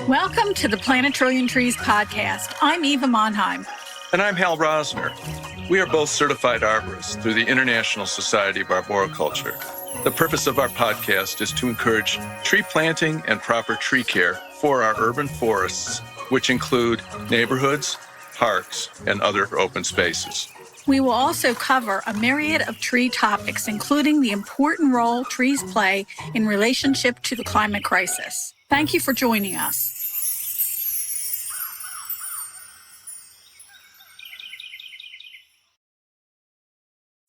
Welcome to the Plant a Trillion Trees podcast. I'm Eva Monheim. And I'm Hal Rosner. We are both certified arborists through the International Society of Arboriculture. The purpose of our podcast is to encourage tree planting and proper tree care for our urban forests, which include neighborhoods, parks, and other open spaces. We will also cover a myriad of tree topics, including the important role trees play in relationship to the climate crisis. Thank you for joining us.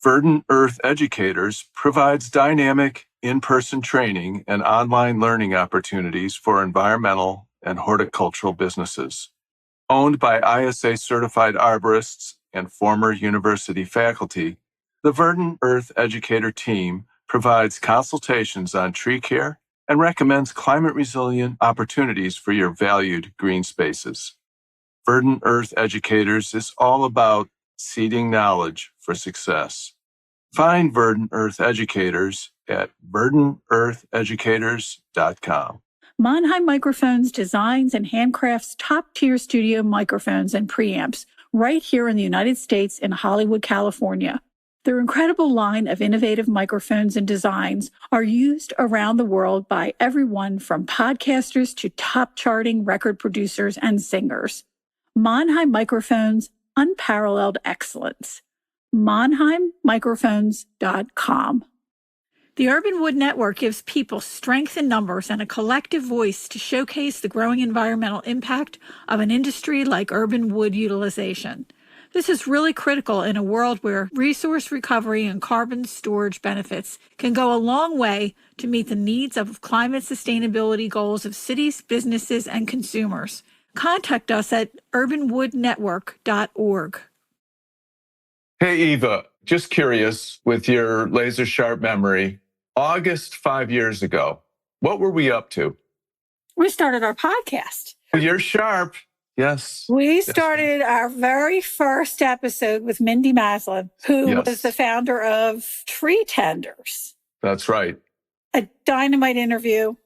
Verdant Earth Educators provides dynamic in-person training and online learning opportunities for environmental and horticultural businesses. Owned by ISA Certified Arborists and former university faculty, the Verdant Earth Educator team provides consultations on tree care and recommends climate-resilient opportunities for your valued green spaces. Verdant Earth Educators is all about seeding knowledge for success. Find Verdant Earth Educators at verdanteartheducators.com. Monheim Microphones designs and handcrafts top-tier studio microphones and preamps right here in the United States in Hollywood, California. Their incredible line of innovative microphones and designs are used around the world by everyone from podcasters to top-charting record producers and singers. Monheim Microphones, unparalleled excellence. MonheimMicrophones.com. The Urban Wood Network gives people strength in numbers and a collective voice to showcase the growing environmental impact of an industry like urban wood utilization. This is really critical in a world where resource recovery and carbon storage benefits can go a long way to meet the needs of climate sustainability goals of cities, businesses, and consumers. Contact us at urbanwoodnetwork.org. Hey, Eva, just curious, with your laser-sharp memory, August 5 years ago, what were we up to? We started our podcast. You're sharp. Yes. We started our very first episode with Mindy Maslin, who was the founder of Tree Tenders. That's right. A dynamite interview.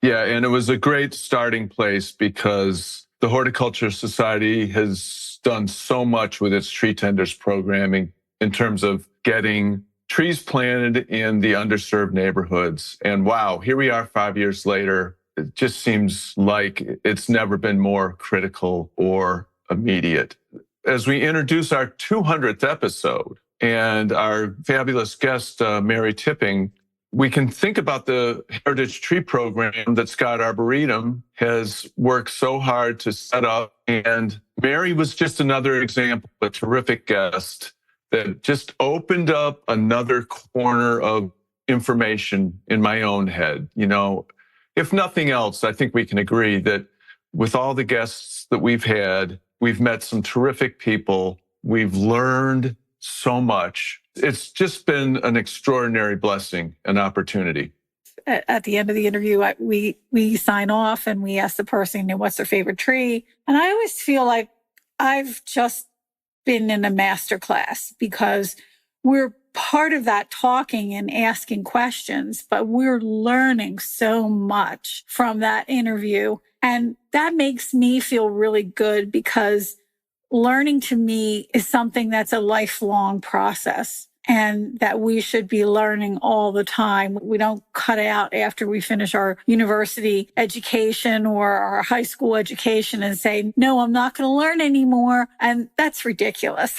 Yeah, and it was a great starting place because the Horticulture Society has done so much with its Tree Tenders programming in terms of getting trees planted in the underserved neighborhoods. And wow, here we are 5 years later. It just seems like it's never been more critical or immediate. As we introduce our 200th episode and our fabulous guest, Mary Tipping, we can think about the Heritage Tree Program that Scott Arboretum has worked so hard to set up. And Mary was just another example, a terrific guest that just opened up another corner of information in my own head. You know, if nothing else, I think we can agree that with all the guests that we've had, we've met some terrific people. We've learned so much. It's just been an extraordinary blessing and opportunity. At the end of the interview, we sign off and we ask the person, what's their favorite tree? And I always feel like I've just been in a master class because we're part of that talking and asking questions, but we're learning so much from that interview. And that makes me feel really good because learning to me is something that's a lifelong process and that we should be learning all the time. We don't cut out after we finish our university education or our high school education and say, no, I'm not going to learn anymore. And that's ridiculous.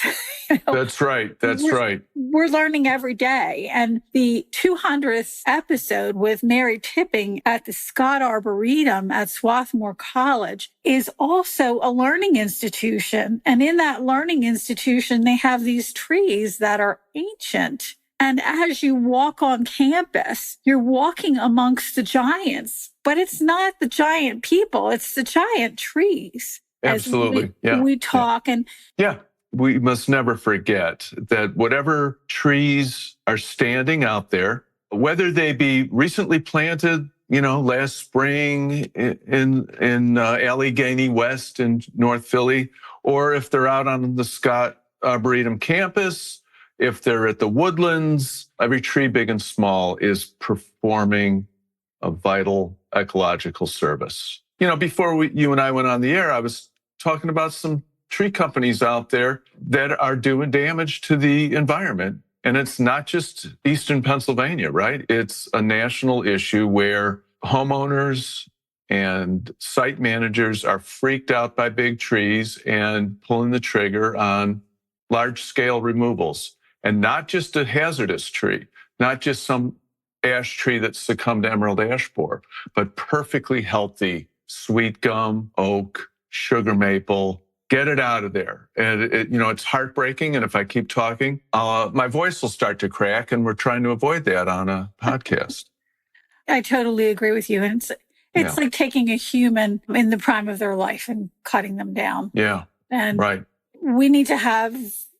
That's right. That's right. We're learning every day. And the 200th episode with Mary Tipping at the Scott Arboretum at Swarthmore College is also a learning institution. And in that learning institution, they have these trees that are ancient. And as you walk on campus, you're walking amongst the giants, but it's not the giant people, it's the giant trees. Absolutely. We talk and we must never forget that whatever trees are standing out there, whether they be recently planted, last spring in Allegheny West in North Philly, or if they're out on the Scott Arboretum campus, if they're at the Woodlands, every tree, big and small, is performing a vital ecological service. Before you and I went on the air, I was talking about some tree companies out there that are doing damage to the environment. And it's not just Eastern Pennsylvania, right? It's a national issue where homeowners and site managers are freaked out by big trees and pulling the trigger on large-scale removals. And not just a hazardous tree, not just some ash tree that succumbed to emerald ash borer, but perfectly healthy sweet gum, oak, sugar maple. Get it out of there. And it's heartbreaking. And if I keep talking, my voice will start to crack, and we're trying to avoid that on a podcast. I totally agree with you. And it's like taking a human in the prime of their life and cutting them down. Yeah. And right. We need to have,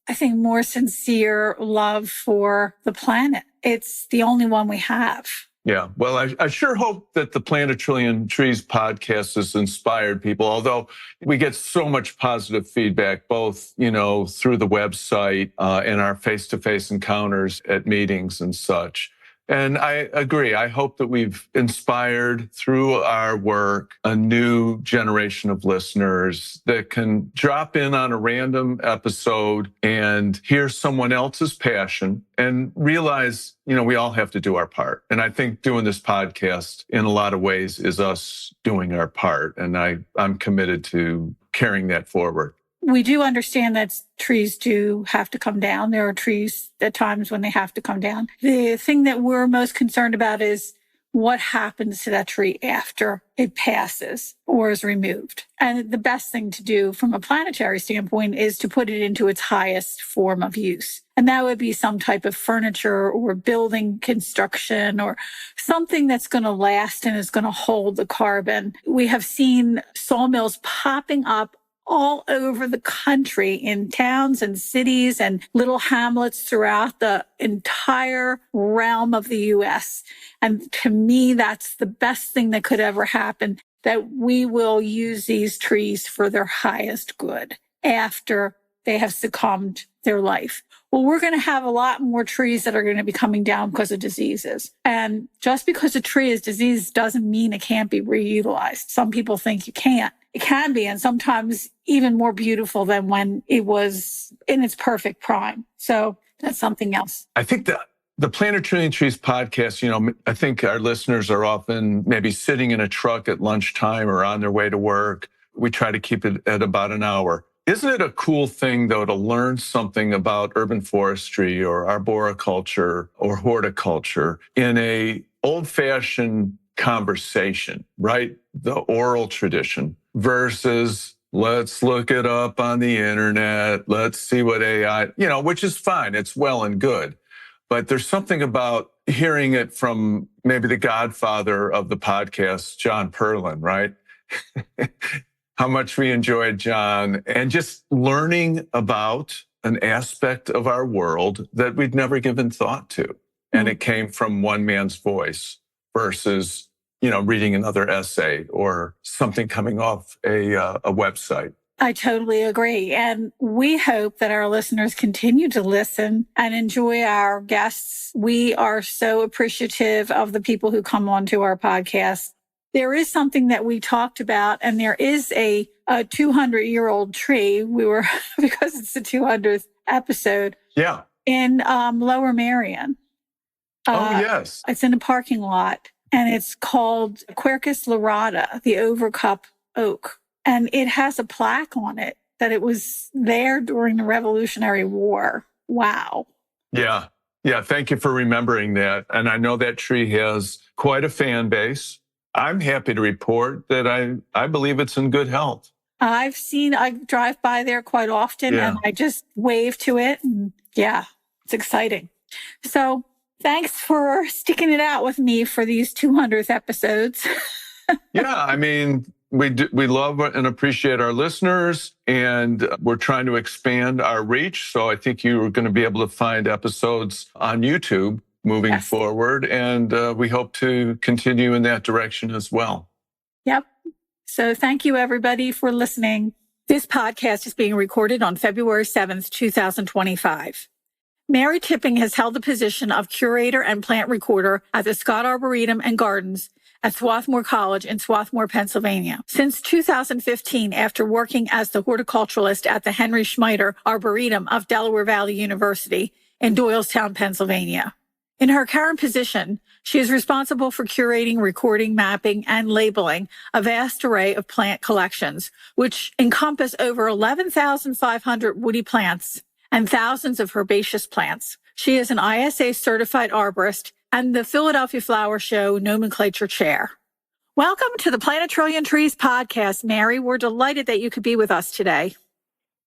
I think, more sincere love for the planet. It's the only one we have. Yeah. Well, I sure hope that the Plant a Trillion Trees podcast has inspired people, although we get so much positive feedback, both, through the website and our face-to-face encounters at meetings and such. And I agree. I hope that we've inspired through our work a new generation of listeners that can drop in on a random episode and hear someone else's passion and realize, we all have to do our part. And I think doing this podcast in a lot of ways is us doing our part. And I'm committed to carrying that forward. We do understand that trees do have to come down. There are trees at times when they have to come down. The thing that we're most concerned about is what happens to that tree after it passes or is removed. And the best thing to do from a planetary standpoint is to put it into its highest form of use. And that would be some type of furniture or building construction or something that's going to last and is going to hold the carbon. We have seen sawmills popping up all over the country in towns and cities and little hamlets throughout the entire realm of the U.S. And to me, that's the best thing that could ever happen, that we will use these trees for their highest good after they have succumbed their life. Well, we're going to have a lot more trees that are going to be coming down because of diseases. And just because a tree is diseased doesn't mean it can't be reutilized. Some people think you can't. It can be, and sometimes even more beautiful than when it was in its perfect prime. So that's something else. I think the Plant a Trillion Trees podcast, I think our listeners are often maybe sitting in a truck at lunchtime or on their way to work. We try to keep it at about an hour. Isn't it a cool thing, though, to learn something about urban forestry or arboriculture or horticulture in a old-fashioned conversation, right? The oral tradition versus let's look it up on the internet. Let's see what AI, which is fine. It's well and good. But there's something about hearing it from maybe the godfather of the podcast, John Perlin, right? How much we enjoyed John, and just learning about an aspect of our world that we'd never given thought to. And it came from one man's voice versus, reading another essay or something coming off a website. I totally agree. And we hope that our listeners continue to listen and enjoy our guests. We are so appreciative of the people who come onto our podcast. There is something that we talked about, and there is a 200-year-old tree. Because it's the 200th episode. Yeah. In Lower Marion. Yes. It's in a parking lot, and it's called Quercus lyrata, the overcup oak. And it has a plaque on it that it was there during the Revolutionary War. Wow. Yeah. Yeah. Thank you for remembering that. And I know that tree has quite a fan base. I'm happy to report that I believe it's in good health. I drive by there quite often, and I just wave to it. And it's exciting. So thanks for sticking it out with me for these 200th episodes. We love and appreciate our listeners, and we're trying to expand our reach. So I think you're going to be able to find episodes on YouTube moving Yes. forward. And we hope to continue in that direction as well. Yep. So thank you, everybody, for listening. This podcast is being recorded on February 7th, 2025. Mary Tipping has held the position of Curator and Plant Recorder at the Scott Arboretum and Gardens at Swarthmore College in Swarthmore, Pennsylvania. Since 2015, after working as the horticulturist at the Henry Schmieder Arboretum of Delaware Valley University in Doylestown, Pennsylvania. In her current position, she is responsible for curating, recording, mapping, and labeling a vast array of plant collections, which encompass over 11,500 woody plants and thousands of herbaceous plants. She is an ISA Certified Arborist and the Philadelphia Flower Show Nomenclature Chair. Welcome to the Plant a Trillion Trees podcast, Mary. We're delighted that you could be with us today.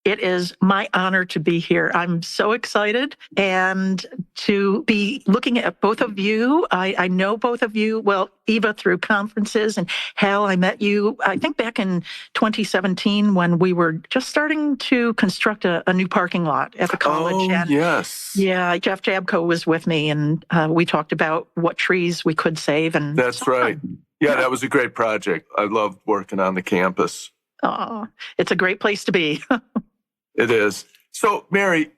It is my honor to be here. I'm so excited and to be looking at both of you. I know both of you, well, Eva through conferences, and Hal, I met you, I think back in 2017 when we were just starting to construct a new parking lot at the college. Oh, and yes. Yeah, Jeff Jabko was with me, and we talked about what trees we could save. And That's right. Yeah, that was a great project. I loved working on the campus. Oh, it's a great place to be. It is. So, Mary,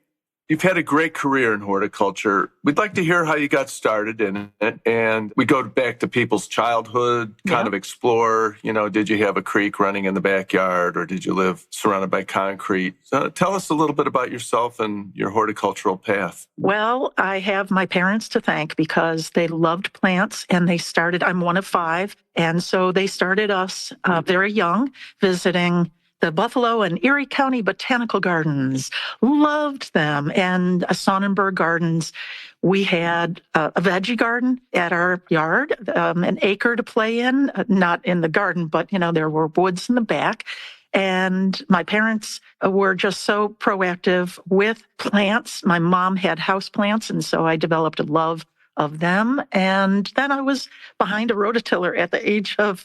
you've had a great career in horticulture. We'd like to hear how you got started in it. And we go back to people's childhood, kind of explore, did you have a creek running in the backyard or did you live surrounded by concrete? So tell us a little bit about yourself and your horticultural path. Well, I have my parents to thank because they loved plants and they started, I'm one of 5. And so they started us very young visiting the Buffalo and Erie County Botanical Gardens. Loved them. And Sonnenberg Gardens. We had a veggie garden at our yard, an acre to play in, not in the garden, but, there were woods in the back. And my parents were just so proactive with plants. My mom had house plants, and so I developed a love of them. And then I was behind a rototiller at the age of,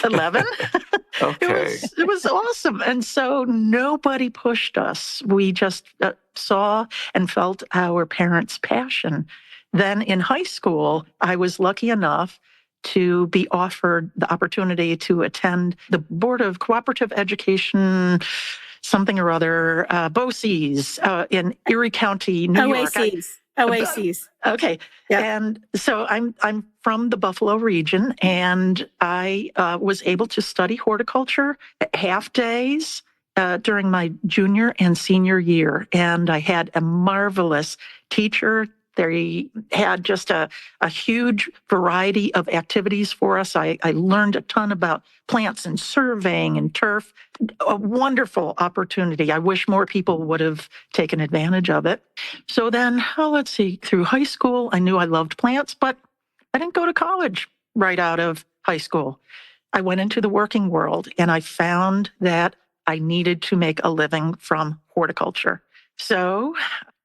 11. Okay. It was awesome. And so nobody pushed us. We just saw and felt our parents' passion. Then in high school, I was lucky enough to be offered the opportunity to attend the Board of Cooperative Education, something or other, BOCES, in Erie County, New York. OACs. Okay. Yep. And so I'm from the Buffalo region, and I was able to study horticulture half days during my junior and senior year. And I had a marvelous teacher. They had just a huge variety of activities for us. I learned a ton about plants and surveying and turf. A wonderful opportunity. I wish more people would have taken advantage of it. So then, through high school, I knew I loved plants, but I didn't go to college right out of high school. I went into the working world and I found that I needed to make a living from horticulture. So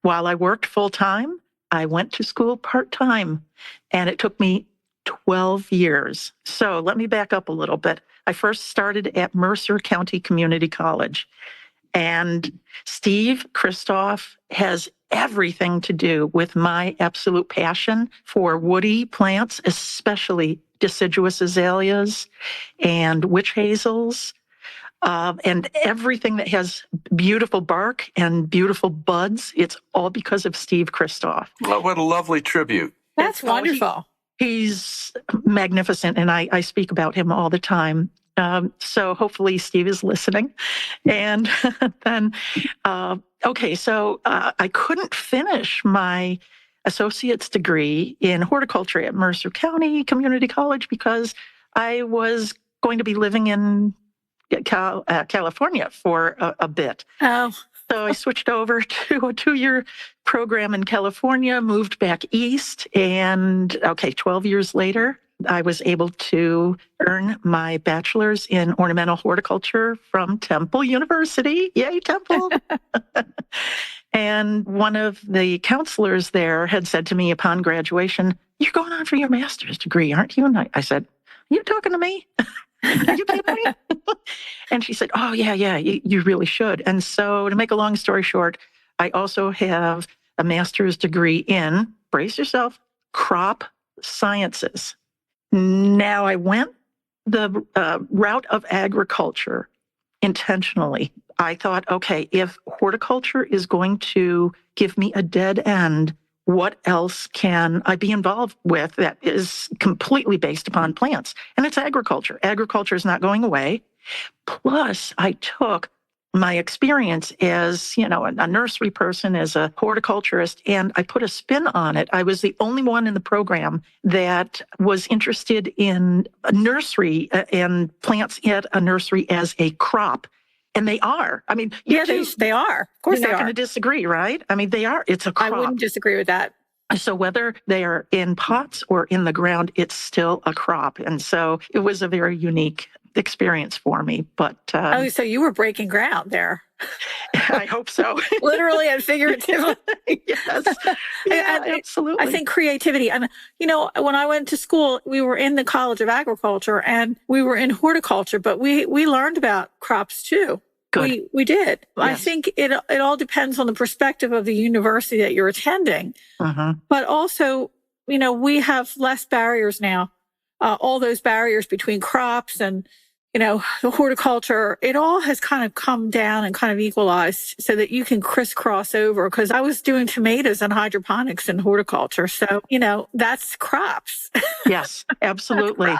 while I worked full-time, I went to school part-time, and it took me 12 years. So let me back up a little bit. I first started at Mercer County Community College, and Steve Christoph has everything to do with my absolute passion for woody plants, especially deciduous azaleas and witch-hazels. And everything that has beautiful bark and beautiful buds, it's all because of Steve Christoph. Well, what a lovely tribute. That's wonderful. He's magnificent, and I speak about him all the time. So hopefully Steve is listening. And then, so I couldn't finish my associate's degree in horticulture at Mercer County Community College because I was going to be living in California for a bit. Oh. So I switched over to a 2-year program in California, moved back east, and 12 years later, I was able to earn my bachelor's in ornamental horticulture from Temple University. Yay, Temple! And one of the counselors there had said to me upon graduation, "You're going on for your master's degree, aren't you?" And I said, "Are you talking to me? Are you kidding me?" And she said, "Oh, yeah, you really should." And so to make a long story short, I also have a master's degree in brace yourself, crop sciences. Now, I went the route of agriculture intentionally. I thought, okay, if horticulture is going to give me a dead end, what else can I be involved with that is completely based upon plants? And it's agriculture. Agriculture is not going away. Plus, I took my experience as, a nursery person, as a horticulturist, and I put a spin on it. I was the only one in the program that was interested in a nursery and plants at a nursery as a crop. And they are. I mean, they are. Of course, you're they not are. going to disagree, right? I mean, they are. It's a crop. I wouldn't disagree with that. So whether they are in pots or in the ground, it's still a crop. And so it was a very unique experience for me. But so you were breaking ground there. I hope so. Literally and figuratively. Yes. Yeah, absolutely. I think creativity. And, when I went to school, we were in the College of Agriculture and we were in horticulture, but we learned about crops too. Good. We did. Yes. I think it all depends on the perspective of the university that you're attending. But also, we have less barriers now. All those barriers between crops and, the horticulture, it all has kind of come down and kind of equalized so that you can crisscross over. Because I was doing tomatoes and hydroponics and horticulture. So, that's crops. Yes, absolutely.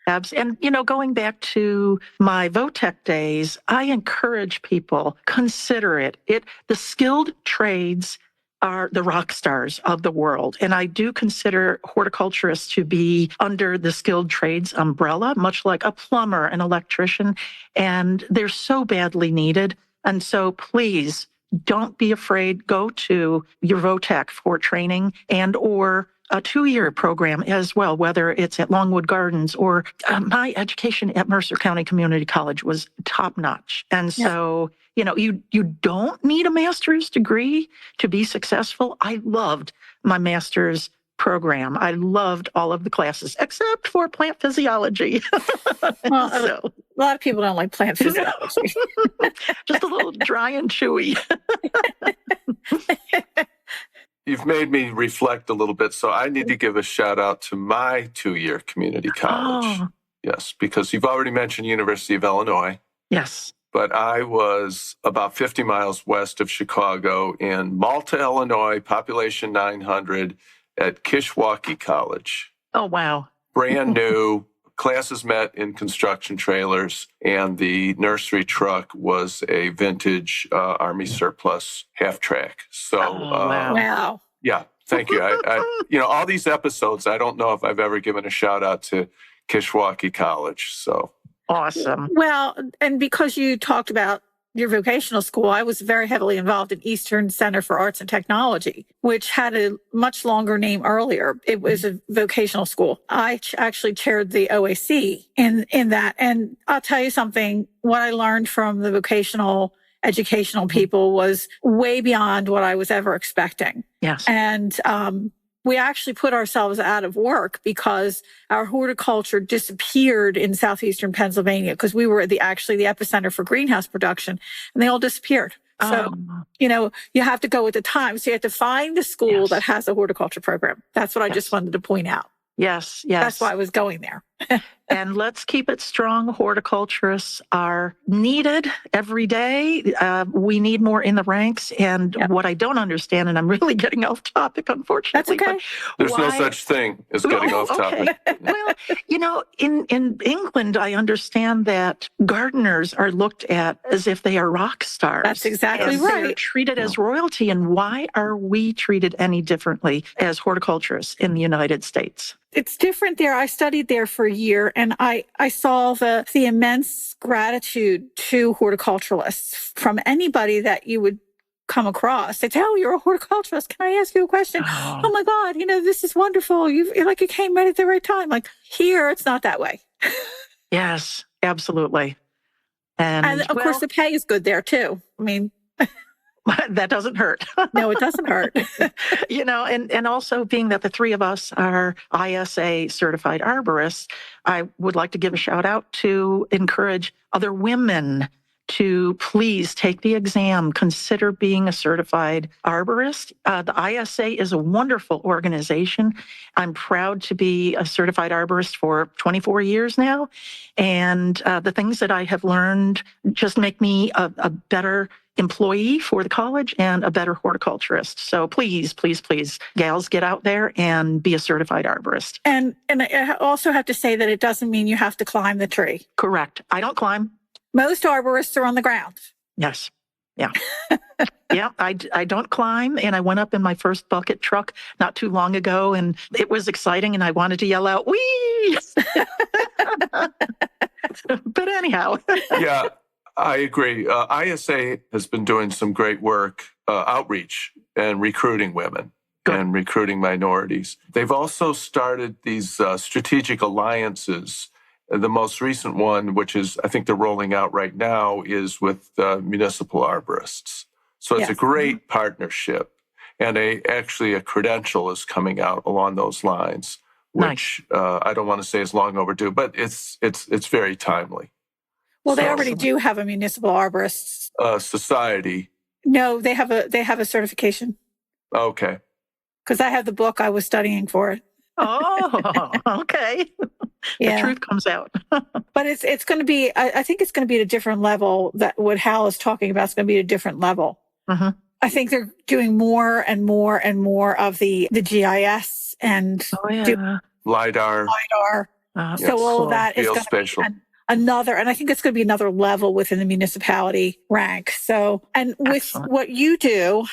Crops. And, going back to my VOTEC days, I encourage people, consider it. The skilled trades are the rock stars of the world. And I do consider horticulturists to be under the skilled trades umbrella, much like a plumber, an electrician, and they're so badly needed. And so please don't be afraid. Go to your VOTEC for training and or a 2-year program as well, whether it's at Longwood Gardens or my education at Mercer County Community College was top notch. And so, you don't need a master's degree to be successful. I loved my master's program. I loved all of the classes except for plant physiology. Well, a lot of people don't like plant physiology. Just a little dry and chewy. You've made me reflect a little bit, so I need to give a shout out to my 2-year community college. Oh. Yes, because you've already mentioned University of Illinois. Yes. But I was about 50 miles west of Chicago in Malta, Illinois, population 900 at Kishwaukee College. Oh, wow. Brand new. Classes met in construction trailers, and the nursery truck was a vintage Army surplus half-track. So, wow. Yeah, thank you. I all these episodes, I don't know if I've ever given a shout-out to Kishwaukee College, so. Awesome. Well, and because you talked about your vocational school, I was very heavily involved in Eastern Center for Arts and Technology, which had a much longer name earlier. It was a vocational school. I actually chaired the OAC in that. And I'll tell you something, what I learned from the vocational educational people was way beyond what I was ever expecting. Yes. And we actually put ourselves out of work because our horticulture disappeared in southeastern Pennsylvania because we were actually the epicenter for greenhouse production, and they all disappeared. So, you have to go with the time. So you have to find a school that has a horticulture program. That's what I just wanted to point out. Yes. That's why I was going there. And let's keep it strong. Horticulturists are needed every day. We need more in the ranks. And what I don't understand, and I'm really getting off topic, unfortunately. That's okay. There's no such thing as getting off topic. Well, in England, I understand that gardeners are looked at as if they are rock stars. That's exactly right. They're treated as royalty. And why are we treated any differently as horticulturists in the United States? It's different there. I studied there for a year, and I saw the immense gratitude to horticulturalists from anybody that you would come across. They'd say, "Oh, you're a horticulturalist. Can I ask you a question? Oh my God, this is wonderful. You came right at the right time." Like here, it's not that way. Yes, absolutely. And of course, the pay is good there too. I mean, that doesn't hurt. No, it doesn't hurt. And also being that the three of us are ISA Certified Arborists, I would like to give a shout out to encourage other women to please take the exam, consider being a certified arborist. The ISA is a wonderful organization. I'm proud to be a certified arborist for 24 years now. And the things that I have learned just make me a better employee for the college and a better horticulturist. So please, please, please, gals, get out there and be a certified arborist. And I also have to say that it doesn't mean you have to climb the tree. Correct. I don't climb. Most arborists are on the ground. Yes. Yeah. Yeah, I don't climb. And I went up in my first bucket truck not too long ago, and it was exciting, and I wanted to yell out, "Wee!" But anyhow. Yeah, I agree. ISA has been doing some great work, outreach and recruiting women and recruiting minorities. They've also started these strategic alliances. The most recent one, which is, I think they're rolling out right now, is with municipal arborists. So it's a great partnership. And actually a credential is coming out along those lines, which I don't want to say is long overdue, but it's very timely. Well, they already do have a municipal arborist society. No, they have a certification. Okay. Because I have the book. I was studying for it. Oh, okay. The truth comes out. But it's going to be, I think it's going to be at a different level. That what Hal is talking about is going to be at a different level. Mm-hmm. I think they're doing more and more and more of the GIS and LiDAR. So all of that is going Geospatial. to be another, and I think it's going to be another level within the municipality rank. So, and with what you do,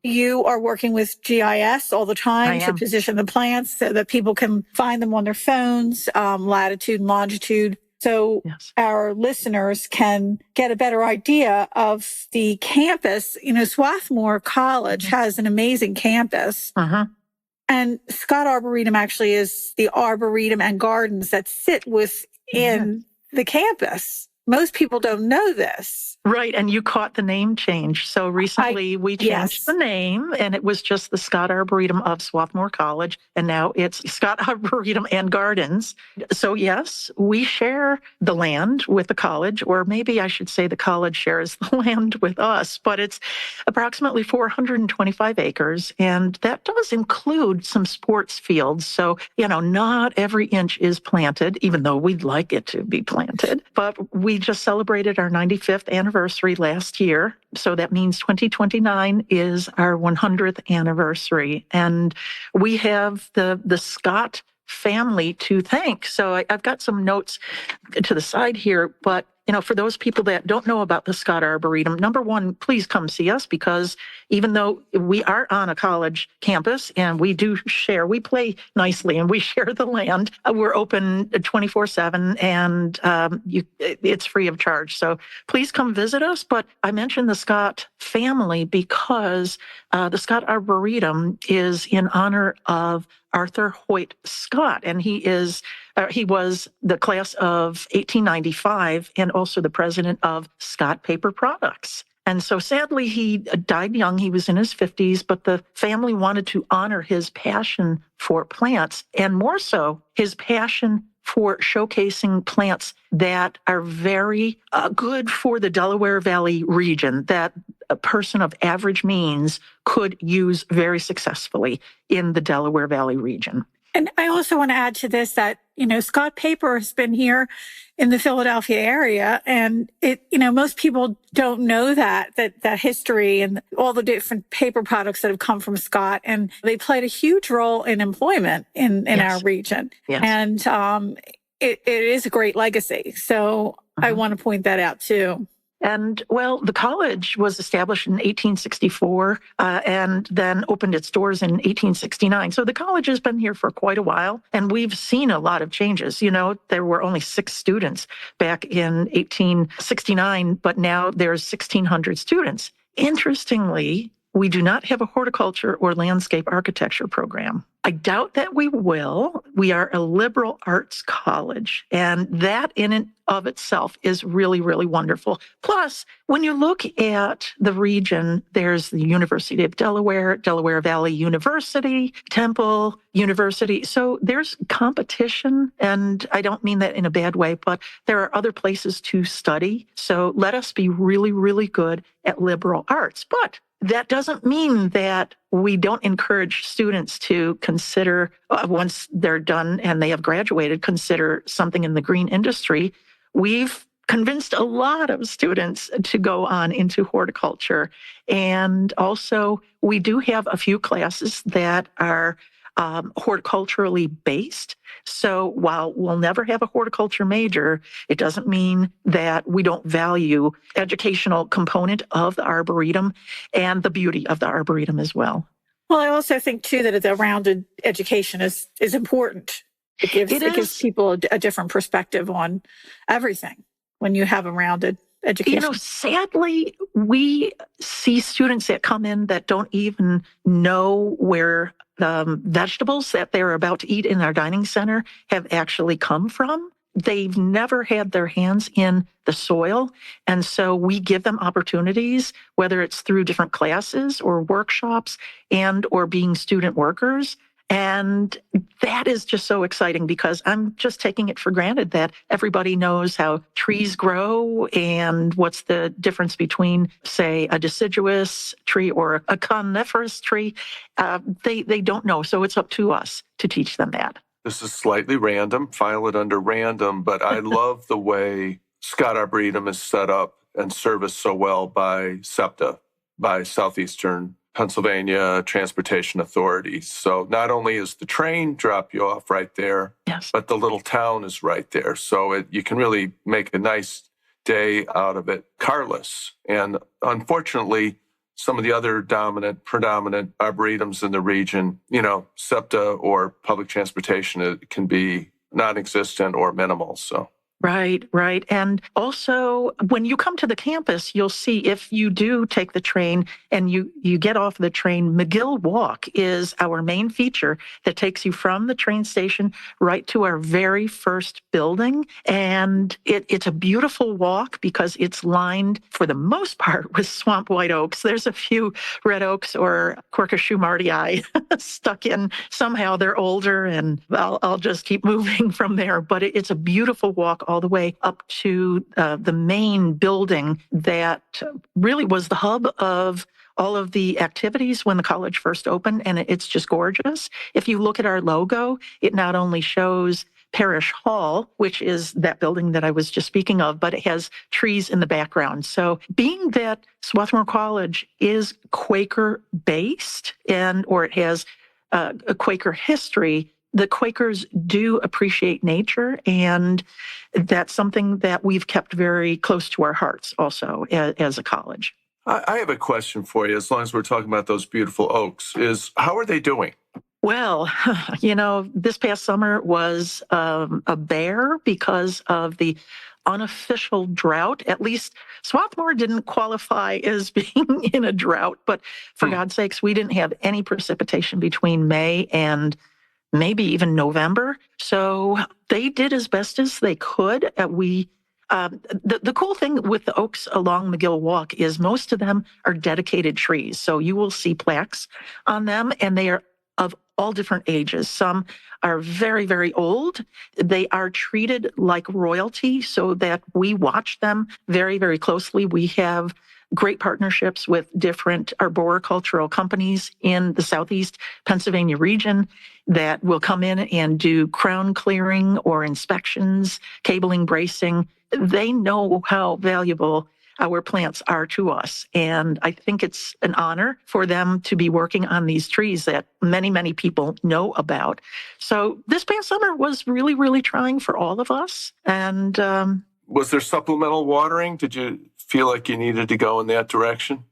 you are working with GIS all the time to position the plants so that people can find them on their phones, latitude and longitude. So our listeners can get a better idea of the campus. You know, Swarthmore College has an amazing campus. And Scott Arboretum actually is the Arboretum and Gardens that sit within the campus. Most people don't know this. Right. And you caught the name change. So recently we changed the name, and it was just the Scott Arboretum of Swarthmore College. And now it's Scott Arboretum and Gardens. So yes, we share the land with the college, or maybe I should say the college shares the land with us, but it's approximately 425 acres. And that does include some sports fields. So, not every inch is planted, even though we'd like it to be planted. But we just celebrated our 95th anniversary last year. So that means 2029 is our 100th anniversary. And we have the Scott family to thank. So I've got some notes to the side here, but for those people that don't know about the Scott Arboretum, number one, please come see us, because even though we are on a college campus and we play nicely and we share the land, we're open 24/7 and it's free of charge. So please come visit us. But I mentioned the Scott family because the Scott Arboretum is in honor of Arthur Hoyt Scott, and he was the class of 1895 and also the president of Scott Paper Products. And so sadly, he died young. He was in his 50s, but the family wanted to honor his passion for plants, and more so his passion for showcasing plants that are very good for the Delaware Valley region, that a person of average means could use very successfully in the Delaware Valley region. And I also want to add to this that, Scott Paper has been here in the Philadelphia area, and most people don't know that history and all the different paper products that have come from Scott, and they played a huge role in employment in our region. Yes. And it is a great legacy. So I want to point that out too. And, well, the college was established in 1864 and then opened its doors in 1869. So the college has been here for quite a while, and we've seen a lot of changes. There were only 6 students back in 1869, but now there's 1,600 students. Interestingly, we do not have a horticulture or landscape architecture program. I doubt that we will. We are a liberal arts college, and that in and of itself is really, really wonderful. Plus, when you look at the region, there's the University of Delaware, Delaware Valley University, Temple University. So there's competition, and I don't mean that in a bad way, but there are other places to study. So let us be really, really good at liberal arts. But that doesn't mean that we don't encourage students to consider, once they're done and they have graduated, consider something in the green industry. We've convinced a lot of students to go on into horticulture. And also, we do have a few classes that are horticulturally based. So while we'll never have a horticulture major, it doesn't mean that we don't value educational component of the Arboretum and the beauty of the Arboretum as well. Well, I also think too that the rounded education is important. It gives people a different perspective on everything when you have a rounded education. Sadly, we see students that come in that don't even know where the vegetables that they're about to eat in our dining center have actually come from. They've never had their hands in the soil. And so we give them opportunities, whether it's through different classes or workshops or being student workers. And that is just so exciting because I'm just taking it for granted that everybody knows how trees grow and what's the difference between, say, a deciduous tree or a coniferous tree. They don't know. So it's up to us to teach them that. This is slightly random, file it under random, but I love the way Scott Arboretum is set up and serviced so well by SEPTA, by Southeastern Pennsylvania Transportation Authority. So not only is the train drop you off right there, yes, but the little town is right there. So you can really make a nice day out of it carless. And unfortunately, some of the other predominant arboretums in the region, SEPTA or public transportation, it can be non-existent or minimal. So. Right. And also, when you come to the campus, you'll see if you do take the train and you get off the train, McGill Walk is our main feature that takes you from the train station right to our very first building. And it's a beautiful walk because it's lined, for the most part, with swamp white oaks. There's a few red oaks or Quercus shumardii stuck in. Somehow they're older, and I'll just keep moving from there. But it's a beautiful walk all the way up to the main building that really was the hub of all of the activities when the college first opened, and it's just gorgeous. If you look at our logo, it not only shows Parish Hall, which is that building that I was just speaking of, but it has trees in the background. So being that Swarthmore College is Quaker-based or it has a Quaker history, the Quakers do appreciate nature, and that's something that we've kept very close to our hearts also as a college. I have a question for you, as long as we're talking about those beautiful oaks, is how are they doing? Well, this past summer was a bear because of the unofficial drought. At least Swarthmore didn't qualify as being in a drought, but for God's sakes, we didn't have any precipitation between May and maybe even November. So they did as best as they could. The cool thing with the oaks along McGill Walk is most of them are dedicated trees. So you will see plaques on them, and they are of all different ages. Some are very, very old. They are treated like royalty so that we watch them very, very closely. We have great partnerships with different arboricultural companies in the Southeast Pennsylvania region that will come in and do crown clearing or inspections, cabling, bracing. They know how valuable our plants are to us. And I think it's an honor for them to be working on these trees that many, many people know about. So this past summer was really, really trying for all of us. And was there supplemental watering? Did you feel like you needed to go in that direction?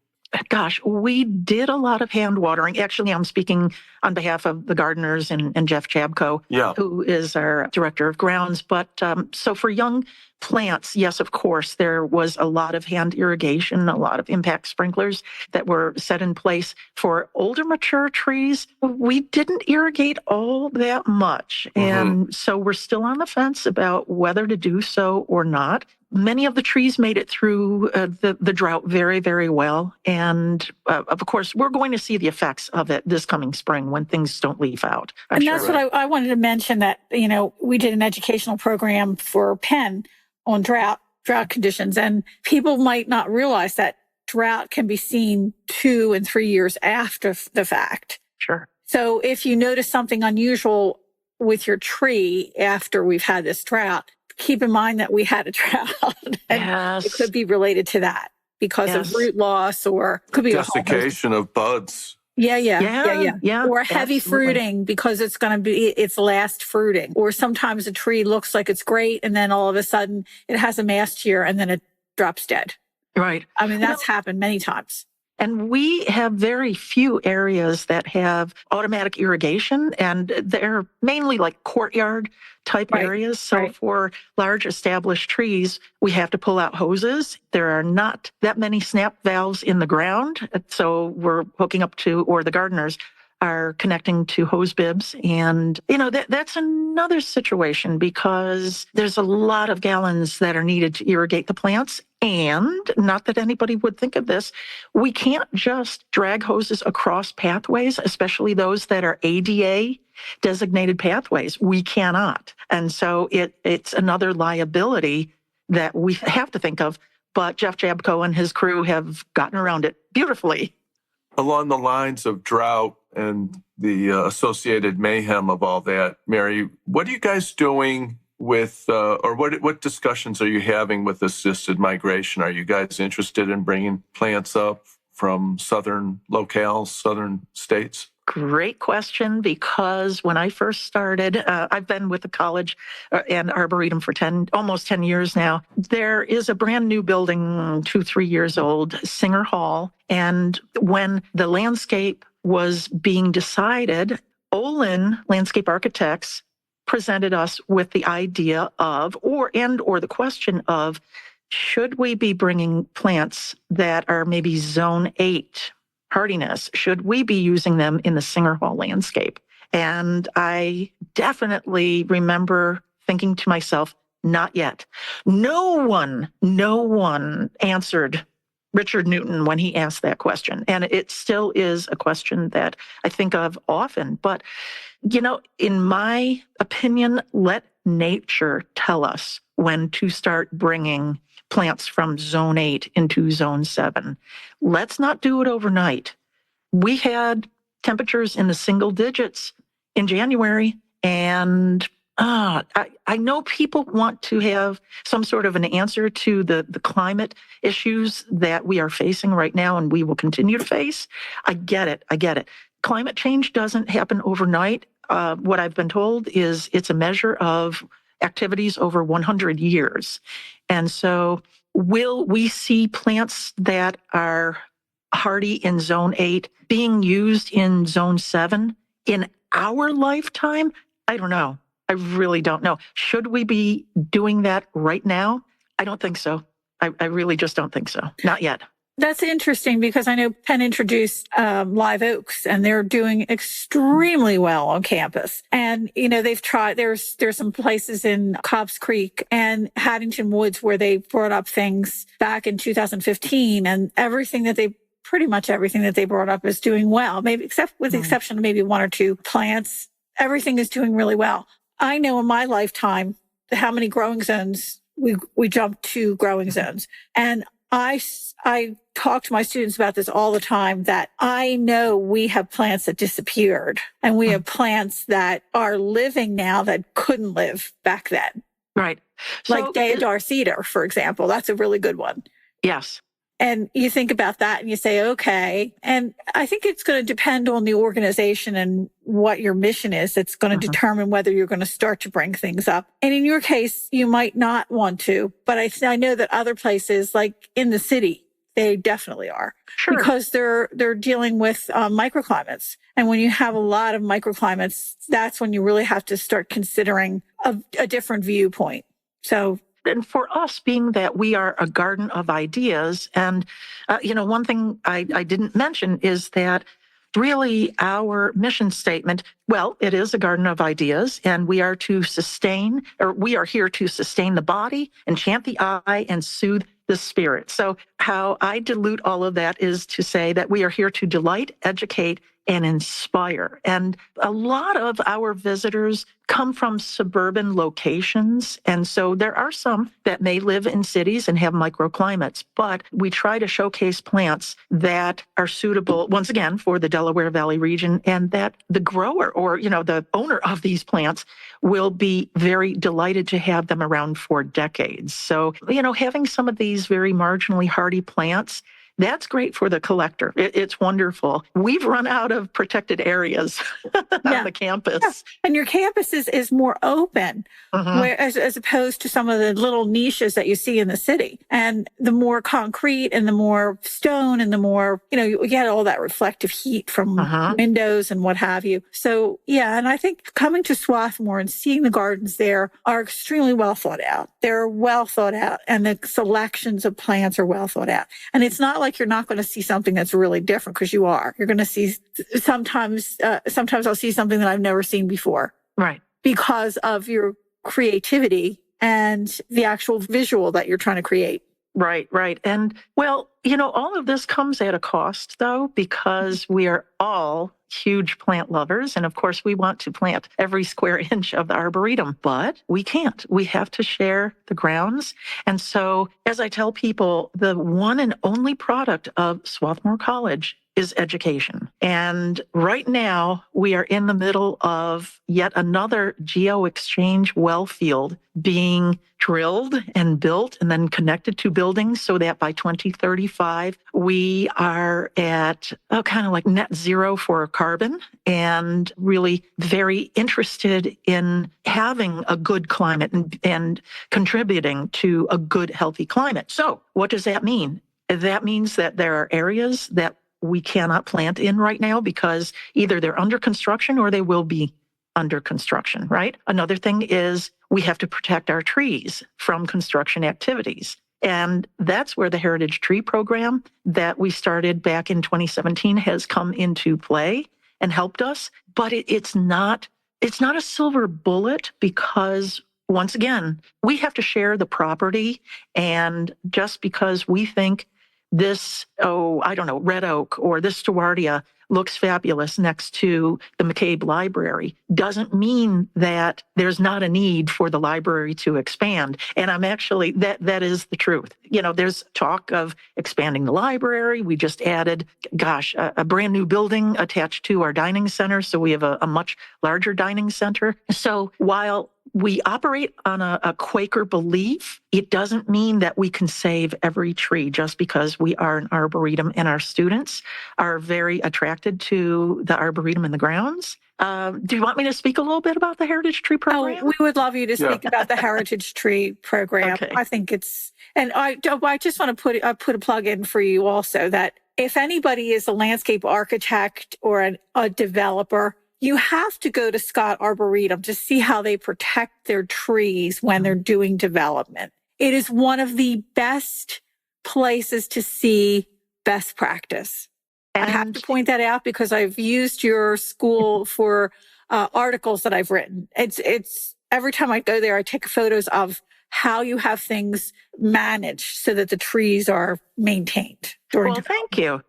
Gosh, we did a lot of hand watering. Actually, I'm speaking on behalf of the gardeners and Jeff Chabko, who is our director of grounds. But so for young Plants, yes, of course, there was a lot of hand irrigation, a lot of impact sprinklers that were set in place. For older mature trees, we didn't irrigate all that much. And so we're still on the fence about whether to do so or not. Many of the trees made it through the drought very, very well. And of course, we're going to see the effects of it this coming spring when things don't leaf out. And that's what I wanted to mention, that, we did an educational program for Penn on drought conditions. And people might not realize that drought can be seen 2 and 3 years after the fact. Sure. So if you notice something unusual with your tree after we've had this drought, keep in mind that we had a drought. And it could be related to that because of root loss, or could be desiccation of buds. Yeah. Or heavy fruiting because it's going to be its last fruiting. Or sometimes a tree looks like it's great and then all of a sudden it has a mast year and then it drops dead. Right. I mean, that's happened many times. And we have very few areas that have automatic irrigation, and they're mainly like courtyard type areas. So for large established trees, we have to pull out hoses. There are not that many snap valves in the ground. So we're hooking up to, or the gardeners are connecting to hose bibs. And, that's another situation because there's a lot of gallons that are needed to irrigate the plants. And not that anybody would think of this, we can't just drag hoses across pathways, especially those that are ADA designated pathways. We cannot. And so it's another liability that we have to think of. But Jeff Jabko and his crew have gotten around it beautifully. Along the lines of drought and the associated mayhem of all that, Mary, what are you guys doing with, or what discussions are you having with assisted migration? Are you guys interested in bringing plants up from southern locales, southern states? Great question, because when I first started, I've been with the college and Arboretum for almost 10 years now. There is a brand new building, 2-3 years old, Singer Hall. And when the landscape was being decided, Olin Landscape Architects presented us with the idea of, or the question of, should we be bringing plants that are maybe zone 8 hardiness? Should we be using them in the Singer Hall landscape? And I definitely remember thinking to myself, not yet. No one answered Richard Newton when he asked that question. And it still is a question that I think of often. But, in my opinion, let nature tell us when to start bringing plants from zone 8 into zone 7. Let's not do it overnight. We had temperatures in the single digits in January, and I know people want to have some sort of an answer to the climate issues that we are facing right now and we will continue to face. I get it. Climate change doesn't happen overnight. What I've been told is it's a measure of activities over 100 years. And so will we see plants that are hardy in zone 8 being used in zone 7 in our lifetime? I don't know. I really don't know. Should we be doing that right now? I don't think so. I really just don't think so. Not yet. That's interesting because I know Penn introduced live oaks, and they're doing extremely well on campus. And, they've tried, there's some places in Cobbs Creek and Haddington Woods where they brought up things back in 2015, and pretty much everything that they brought up is doing well, maybe with the exception of maybe 1 or 2 plants. Everything is doing really well. I know in my lifetime how many growing zones we jumped to growing zones. And I talk to my students about this all the time, that I know we have plants that disappeared and we have plants that are living now that couldn't live back then. Right. Like Deodar cedar, for example. That's a really good one. Yes. And you think about that and you say, okay. And I think it's going to depend on the organization and what your mission is. That's going to determine whether you're going to start to bring things up. And in your case, you might not want to, but I know that other places, like in the city, they definitely are. Sure. Because they're dealing with microclimates. And when you have a lot of microclimates, that's when you really have to start considering a different viewpoint. So and for us, being that we are a garden of ideas, and one thing I didn't mention is that really our mission statement, well, it is a garden of ideas, and we are here to sustain the body, enchant the eye, and soothe the spirit. So how I dilute all of that is to say that we are here to delight, educate, and inspire. And a lot of our visitors come from suburban locations. And so there are some that may live in cities and have microclimates, but we try to showcase plants that are suitable, once again, for the Delaware Valley region, and that the grower or, the owner of these plants will be very delighted to have them around for decades. So, having some of these very marginally hardy plants, that's great for the collector. It's wonderful. We've run out of protected areas on the campus. Yeah. And your campus is more open, as opposed to some of the little niches that you see in the city. And the more concrete and the more stone and the more, you get all that reflective heat from windows and what have you. So, yeah, and I think coming to Swarthmore and seeing the gardens there are extremely well thought out. They're well thought out, and the selections of plants are well thought out. And it's not like you're not going to see something that's really different, because you are. You're going to see sometimes I'll see something that I've never seen before. Right. Because of your creativity and the actual visual that you're trying to create. Right. And well, all of this comes at a cost, though, because we are all huge plant lovers. And of course, we want to plant every square inch of the Arboretum, but we can't. We have to share the grounds. And so, as I tell people, the one and only product of Swarthmore College is education. And right now, we are in the middle of yet another geo-exchange well field being drilled and built and then connected to buildings, so that by 2035, we are at kind of like net zero for carbon, and really very interested in having a good climate and contributing to a good, healthy climate. So what does that mean? That means that there are areas that we cannot plant in right now because either they're under construction or they will be under construction, right? Another thing is we have to protect our trees from construction activities. And that's where the Heritage Tree Program that we started back in 2017 has come into play and helped us. But it's not a silver bullet, because once again, we have to share the property. And just because we think this, red oak or this Stewartia looks fabulous next to the McCabe Library doesn't mean that there's not a need for the library to expand. And I'm actually, that is the truth. There's talk of expanding the library. We just added, a brand new building attached to our dining center. So we have a much larger dining center. So while we operate on a Quaker belief, it doesn't mean that we can save every tree just because we are an arboretum and our students are very attracted to the arboretum and the grounds. Do you want me to speak a little bit about the Heritage Tree Program? Oh, we would love you to speak about the Heritage Tree Program. Okay. I think and I just want to put a plug in for you also, that if anybody is a landscape architect or a developer, you have to go to Scott Arboretum to see how they protect their trees when they're doing development. It is one of the best places to see best practice. I have to point that out because I've used your school for articles that I've written. It's every time I go there, I take photos of how you have things managed so that the trees are maintained. Well, thank you.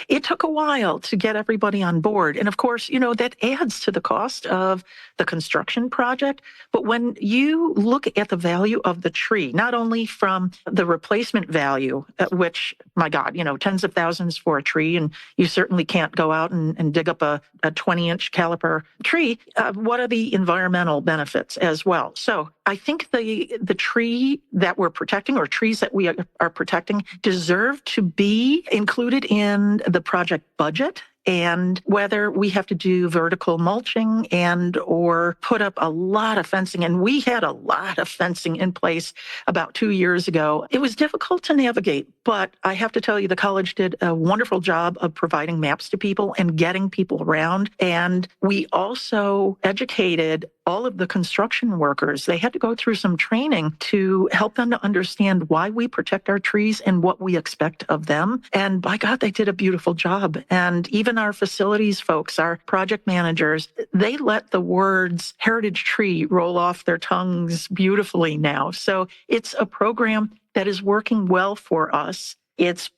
It took a while to get everybody on board. And of course, that adds to the cost of the construction project. But when you look at the value of the tree, not only from the replacement value, which, my God, tens of thousands for a tree, and you certainly can't go out and dig up a 20-inch caliper tree, what are the environmental benefits as well? So I think the tree that we're protecting, or trees that we are protecting, deserve to be included in the project budget. And whether we have to do vertical mulching and or put up a lot of fencing, and we had a lot of fencing in place about 2 years ago. It was difficult to navigate, but I have to tell you, the college did a wonderful job of providing maps to people and getting people around. And we also educated all of the construction workers. They had to go through some training to help them to understand why we protect our trees and what we expect of them. And by God, they did a beautiful job. And even our facilities folks, our project managers, they let the words heritage tree roll off their tongues beautifully now. So it's a program that is working well for us. It's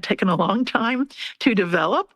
taken a long time to develop,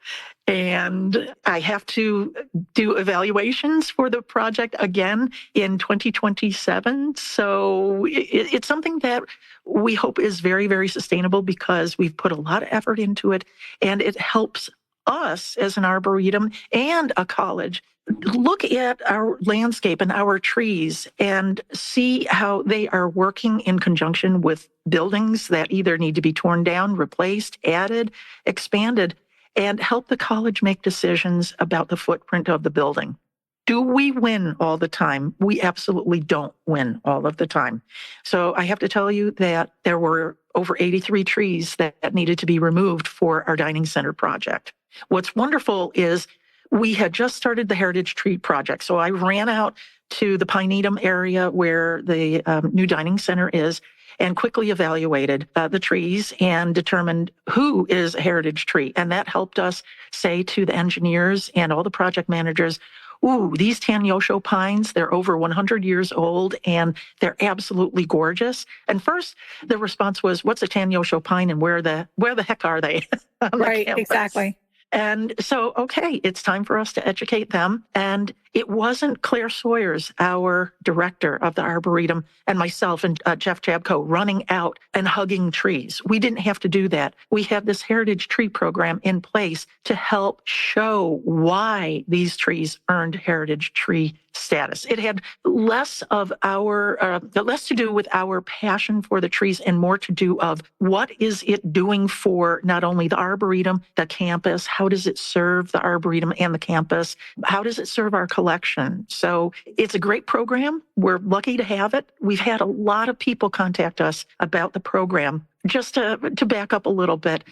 and I have to do evaluations for the project again in 2027. So it's something that we hope is very, very sustainable because we've put a lot of effort into it, and it helps us as an arboretum and a college look at our landscape and our trees and see how they are working in conjunction with buildings that either need to be torn down, replaced, added, expanded, and help the college make decisions about the footprint of the building. Do we win all the time? We absolutely don't win all of the time. So I have to tell you that there were over 83 trees that needed to be removed for our dining center project. What's wonderful is we had just started the Heritage Tree Project. So I ran out to the Pinetum area where the new dining center is and quickly evaluated the trees and determined who is a heritage tree. And that helped us say to the engineers and all the project managers, ooh, these Tanyosho pines, they're over 100 years old and they're absolutely gorgeous. And first the response was, what's a Tanyosho pine and where the heck are they? Right, exactly. And so, okay, it's time for us to educate them. And it wasn't Claire Sawyers, our director of the Arboretum, and myself and Jeff Jabko running out and hugging trees. We didn't have to do that. We have this heritage tree program in place to help show why these trees earned heritage tree status. It had less to do with our passion for the trees and more to do of what is it doing for not only the Arboretum, the campus, how does it serve the Arboretum and the campus, how does it serve our collection. So it's a great program. We're lucky to have it. We've had a lot of people contact us about the program. Just to back up a little bit,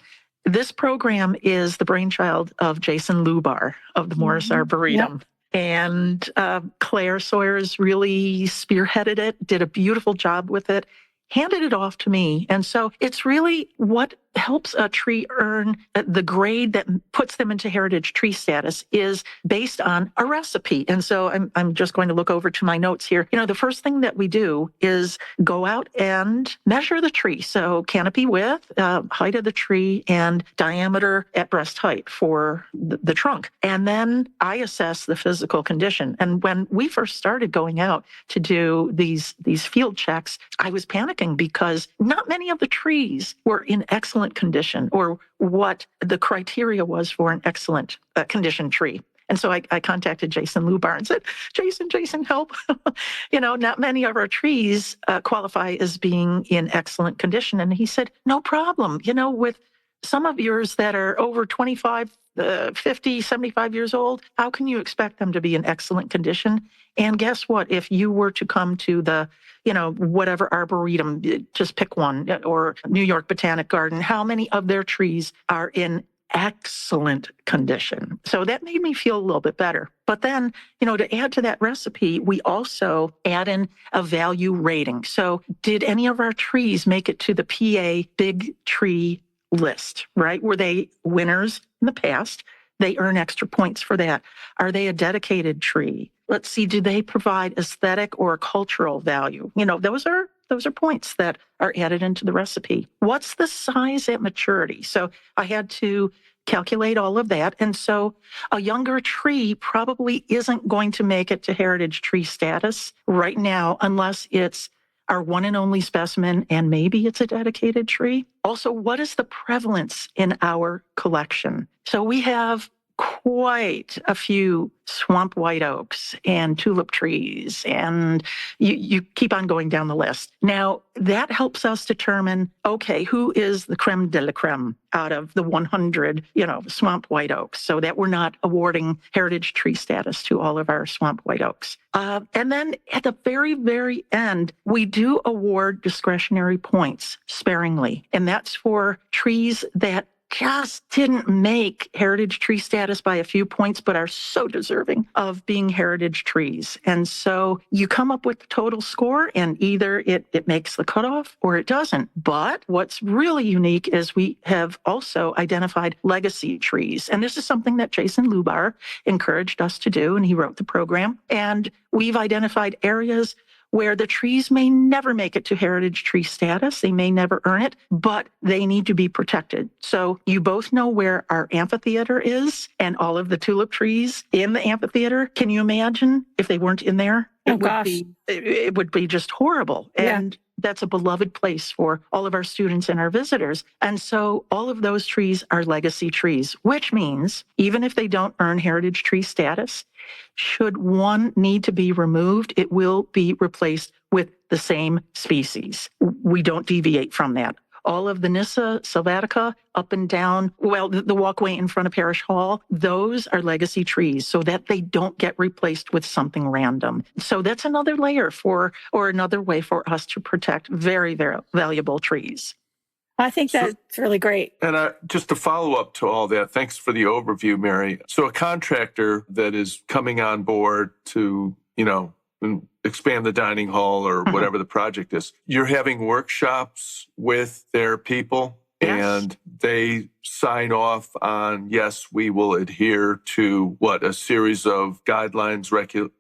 this program is the brainchild of Jason Lubar of the Morris Arboretum. Yep. And Claire Sawyers really spearheaded it, did a beautiful job with it, handed it off to me. And so it's really what helps a tree earn the grade that puts them into heritage tree status is based on a recipe. And so I'm just going to look over to my notes here. You know, the first thing that we do is go out and measure the tree. So canopy width, height of the tree, and diameter at breast height for the trunk. And then I assess the physical condition. And when we first started going out to do these field checks, I was panicking because not many of the trees were in excellent condition or what the criteria was for an excellent condition tree. And so I contacted Jason Lubar and said, Jason, help. You know, not many of our trees qualify as being in excellent condition. And he said, no problem. You know, with some of yours that are over 25, 50, 75 years old, how can you expect them to be in excellent condition? And guess what? If you were to come to the, you know, whatever Arboretum, just pick one, or New York Botanic Garden, how many of their trees are in excellent condition? So that made me feel a little bit better. But then, you know, to add to that recipe, we also add in a value rating. So did any of our trees make it to the PA Big Tree list, right? Were they winners in the past? They earn extra points for that. Are they a dedicated tree? Let's see, do they provide aesthetic or cultural value? You know, those are points that are added into the recipe. What's the size at maturity? So I had to calculate all of that. And so a younger tree probably isn't going to make it to heritage tree status right now unless it's our one and only specimen, and maybe it's a dedicated tree. Also, what is the prevalence in our collection? So we have quite a few swamp white oaks and tulip trees, and you keep on going down the list. Now, that helps us determine, okay, who is the creme de la creme out of the 100, swamp white oaks, so that we're not awarding heritage tree status to all of our swamp white oaks. And then at the very, very end, we do award discretionary points sparingly, and that's for trees that just didn't make heritage tree status by a few points, but are so deserving of being heritage trees. And so you come up with the total score, and either it makes the cutoff or it doesn't. But what's really unique is we have also identified legacy trees. And this is something that Jason Lubar encouraged us to do, and he wrote the program. And we've identified areas where the trees may never make it to heritage tree status. They may never earn it, but they need to be protected. So you both know where our amphitheater is and all of the tulip trees in the amphitheater. Can you imagine if they weren't in there? It would be just horrible. Yeah. And that's a beloved place for all of our students and our visitors. And so all of those trees are legacy trees, which means even if they don't earn heritage tree status, should one need to be removed, it will be replaced with the same species. We don't deviate from that. All of the Nyssa sylvatica up and down, well, the walkway in front of Parish Hall, those are legacy trees so that they don't get replaced with something random. So that's another layer or another way for us to protect very, very valuable trees. I think that's really great. And just to follow up to all that, thanks for the overview, Mary. So a contractor that is coming on board to, expand the dining hall or whatever the project is, you're having workshops with their people, yes, and they sign off on, yes, we will adhere to a series of guidelines,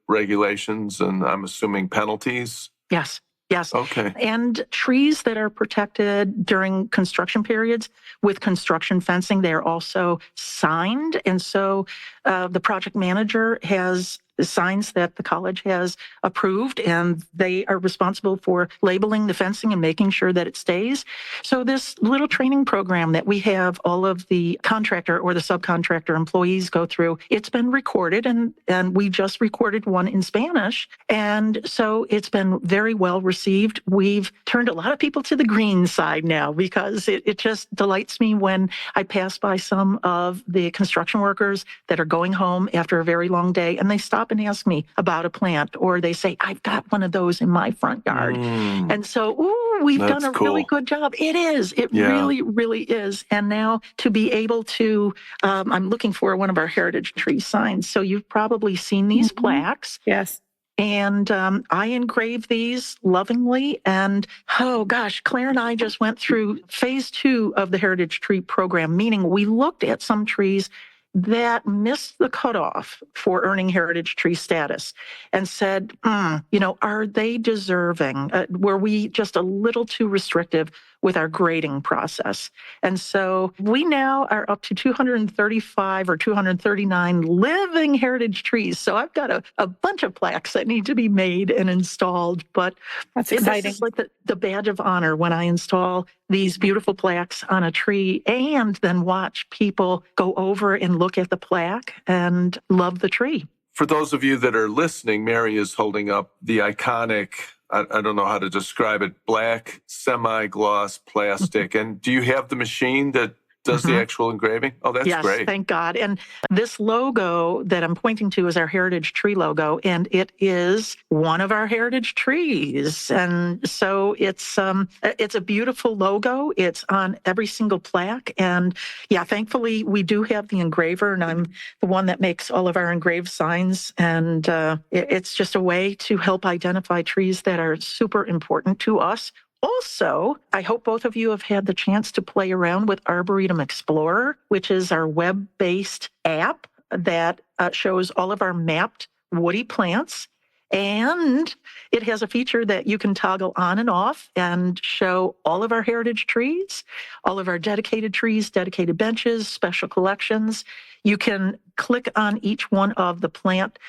regulations, and I'm assuming penalties. Yes. Yes. Okay. And trees that are protected during construction periods with construction fencing, they're also signed. And so the project manager has signs that the college has approved, and they are responsible for labeling the fencing and making sure that it stays. So this little training program that we have all of the contractor or the subcontractor employees go through, it's been recorded, and we just recorded one in Spanish. And so it's been very well received. We've turned a lot of people to the green side now, because it just delights me when I pass by some of the construction workers that are going home after a very long day, and they stop and ask me about a plant, or they say, I've got one of those in my front yard. And so, we've done a really good job. It is. It really, really is. And now to be able to, I'm looking for one of our heritage tree signs. So you've probably seen these plaques. Yes. And I engrave these lovingly. And oh gosh, Claire and I just went through phase 2 of the heritage tree program, meaning we looked at some trees that missed the cutoff for earning heritage tree status and said, are they deserving? Were we just a little too restrictive with our grading process? And so we now are up to 235 or 239 living heritage trees. So I've got a bunch of plaques that need to be made and installed, but that's exciting. This is like the badge of honor when I install these beautiful plaques on a tree and then watch people go over and look at the plaque and love the tree. For those of you that are listening, Mary is holding up the iconic, I don't know how to describe it, black semi-gloss plastic. And do you have the machine that does the actual engraving? Oh, that's great. Yes, thank God. And this logo that I'm pointing to is our heritage tree logo, and it is one of our heritage trees. And so it's a beautiful logo. It's on every single plaque. And thankfully we do have the engraver, and I'm the one that makes all of our engraved signs. And it's just a way to help identify trees that are super important to us. Also, I hope both of you have had the chance to play around with Arboretum Explorer, which is our web-based app that shows all of our mapped woody plants. And it has a feature that you can toggle on and off and show all of our heritage trees, all of our dedicated trees, dedicated benches, special collections. You can click on each one of the plant.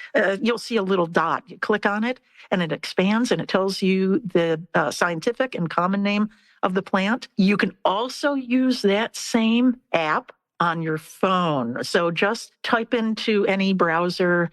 You'll see a little dot. You click on it, and it expands, and it tells you the scientific and common name of the plant. You can also use that same app on your phone. So just type into any browser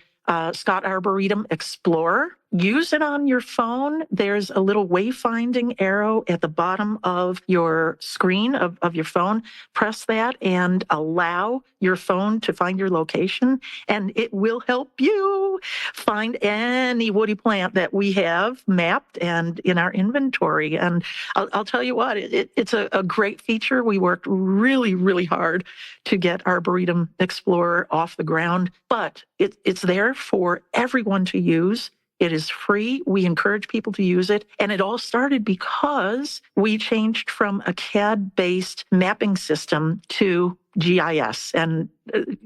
Scott Arboretum Explorer, use it on your phone. There's a little wayfinding arrow at the bottom of your screen of your phone. Press that and allow your phone to find your location, and it will help you find any woody plant that we have mapped and in our inventory. And I'll tell you what, it's a great feature. We worked really, really hard to get Arboretum Explorer off the ground, but it's there for everyone to use. It is free. We encourage people to use it. And it all started because we changed from a CAD-based mapping system to GIS. And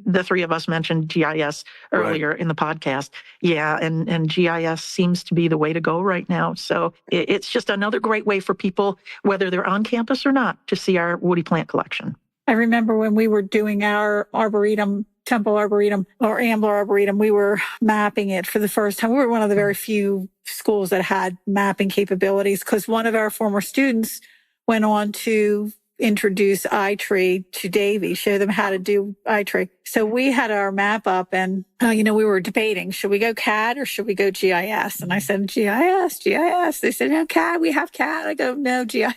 the three of us mentioned GIS earlier in the podcast. Yeah, and GIS seems to be the way to go right now. So it's just another great way for people, whether they're on campus or not, to see our woody plant collection. I remember when we were doing our Arboretum, Temple Arboretum or Ambler Arboretum, we were mapping it for the first time. We were one of the very few schools that had mapping capabilities because one of our former students went on to introduce iTree to Davy, show them how to do iTree. So we had our map up and, we were debating, should we go CAD or should we go GIS? And I said, GIS. They said, no, CAD, we have CAD. I go, no, GIS.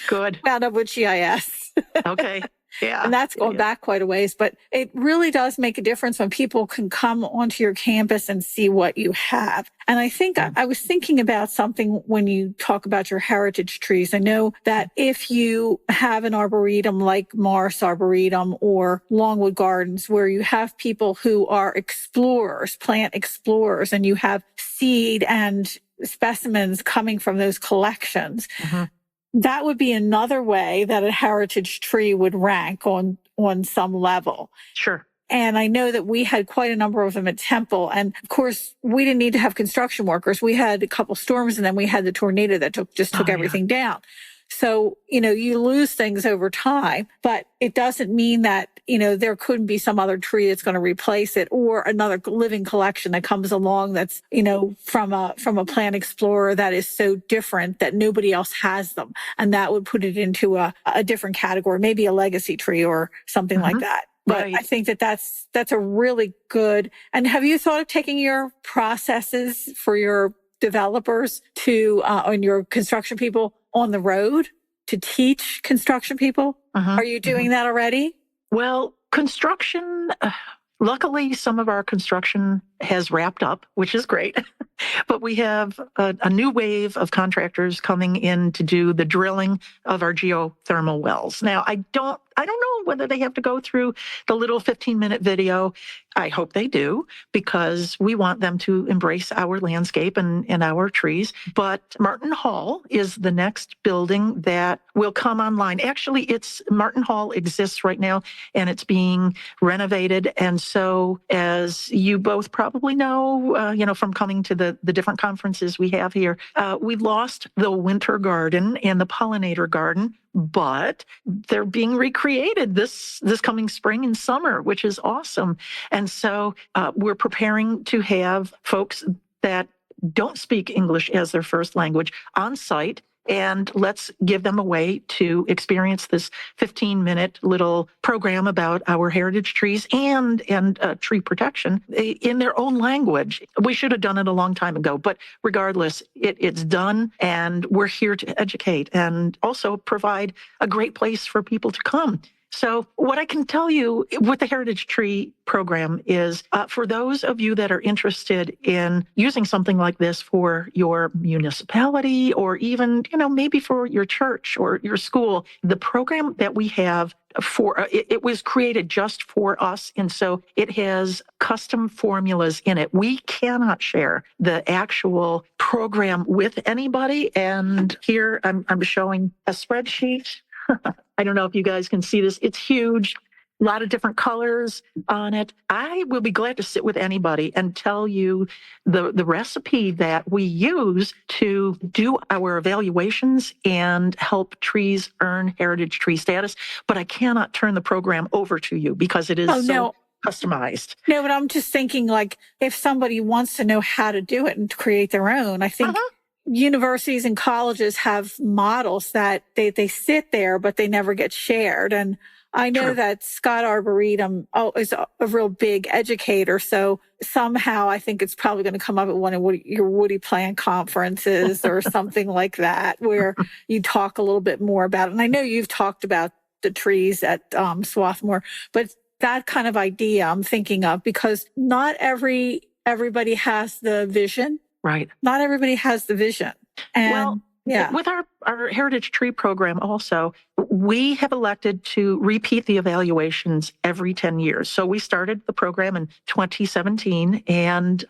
Good. Wound up with GIS. Okay. Yeah. And that's going back quite a ways, but it really does make a difference when people can come onto your campus and see what you have. And I think I was thinking about something when you talk about your heritage trees. I know that if you have an arboretum like Morris Arboretum or Longwood Gardens, where you have people who are explorers, plant explorers, and you have seed and specimens coming from those collections, that would be another way that a heritage tree would rank on some level. Sure. And I know that we had quite a number of them at Temple. And of course, we didn't need to have construction workers. We had a couple storms and then we had the tornado that took everything down. So, you lose things over time, but it doesn't mean that, there couldn't be some other tree that's going to replace it or another living collection that comes along that's, from a plant explorer that is so different that nobody else has them. And that would put it into a different category, maybe a legacy tree or something like that. But I think that's a really good. And have you thought of taking your processes for your developers to, and your construction people on the road to teach construction people? Are you doing that already? Well, construction, luckily, some of our construction has wrapped up, which is great. But we have a new wave of contractors coming in to do the drilling of our geothermal wells. Now, I don't know whether they have to go through the little 15-minute video. I hope they do, because we want them to embrace our landscape and our trees. But Martin Hall is the next building that will come online. Actually, Martin Hall exists right now, and it's being renovated. And so, as you both probably know, from coming to the different conferences we have here, we lost the winter garden and the pollinator garden, but they're being recreated this coming spring and summer, which is awesome. And so we're preparing to have folks that don't speak English as their first language on site, and let's give them a way to experience this 15-minute little program about our heritage trees and tree protection in their own language. We should have done it a long time ago, but regardless, it's done, and we're here to educate and also provide a great place for people to come. So what I can tell you with the Heritage Tree program is for those of you that are interested in using something like this for your municipality or even, maybe for your church or your school, the program that we have it was created just for us. And so it has custom formulas in it. We cannot share the actual program with anybody. And here I'm showing a spreadsheet. I don't know if you guys can see this. It's huge. A lot of different colors on it. I will be glad to sit with anybody and tell you the recipe that we use to do our evaluations and help trees earn heritage tree status. But I cannot turn the program over to you because it is customized. No, but I'm just thinking, like, if somebody wants to know how to do it and create their own, I think universities and colleges have models that they sit there, but they never get shared. And I know that Scott Arboretum is a real big educator. So somehow I think it's probably going to come up at one of your woody plant conferences or something like that, where you talk a little bit more about it. And I know you've talked about the trees at Swarthmore, but that kind of idea I'm thinking of, because not everybody has the vision. Right. Not everybody has the vision. And with our heritage tree program also, we have elected to repeat the evaluations every 10 years. So we started the program in 2017, and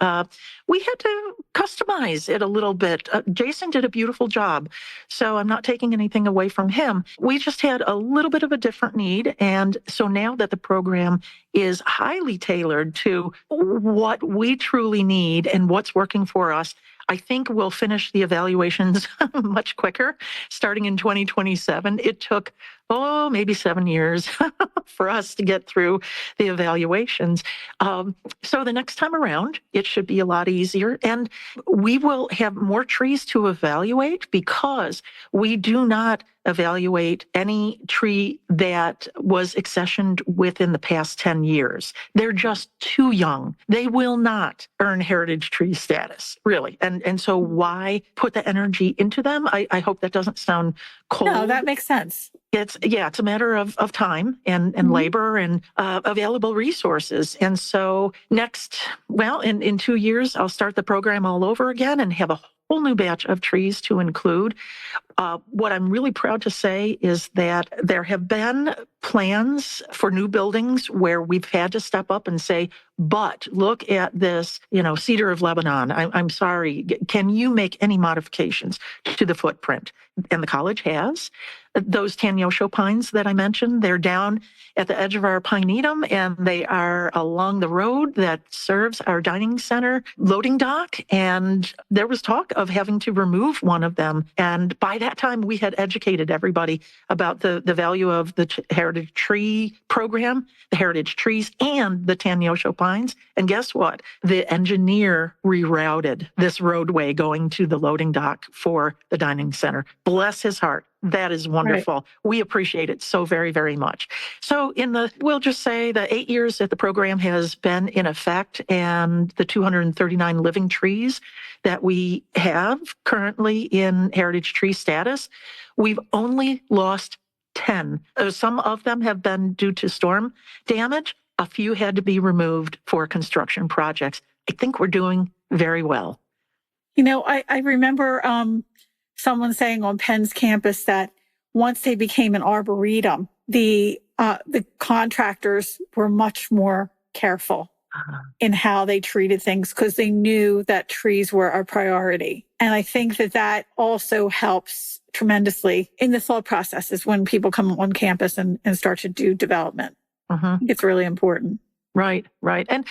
we had to customize it a little bit. Jason did a beautiful job, so I'm not taking anything away from him. We just had a little bit of a different need, and so now that the program is highly tailored to what we truly need and what's working for us, I think we'll finish the evaluations much quicker, starting in 2027. It took, maybe 7 years for us to get through the evaluations. So the next time around, it should be a lot easier. And we will have more trees to evaluate, because we do not evaluate any tree that was accessioned within the past 10 years. They're just too young. They will not earn heritage tree status, really. And so why put the energy into them? I hope that doesn't sound cold. No, that makes sense. It's a matter of time and labor and available resources. And so in 2 years, I'll start the program all over again and have a whole new batch of trees to include. What I'm really proud to say is that there have been plans for new buildings where we've had to step up and say, but look at this, cedar of Lebanon. I'm sorry. Can you make any modifications to the footprint? And the college has. Those Tanyosho pines that I mentioned, they're down at the edge of our pinetum, and they are along the road that serves our dining center loading dock. And there was talk of having to remove one of them. And by that time, we had educated everybody about the value of the heritage tree program, the heritage trees, and the Tanyosho pines. And guess what? The engineer rerouted this roadway going to the loading dock for the dining center. Bless his heart. That is wonderful. Right. We appreciate it so very, very much. So we'll just say the 8 years that the program has been in effect, and the 239 living trees that we have currently in heritage tree status, we've only lost 10. Some of them have been due to storm damage. A few had to be removed for construction projects. I think we're doing very well. I remember someone saying on Penn's campus that once they became an arboretum, the contractors were much more careful in how they treated things, because they knew that trees were a priority. And I think that also helps tremendously in the thought processes when people come on campus and start to do development. I think it's really important. Right. And,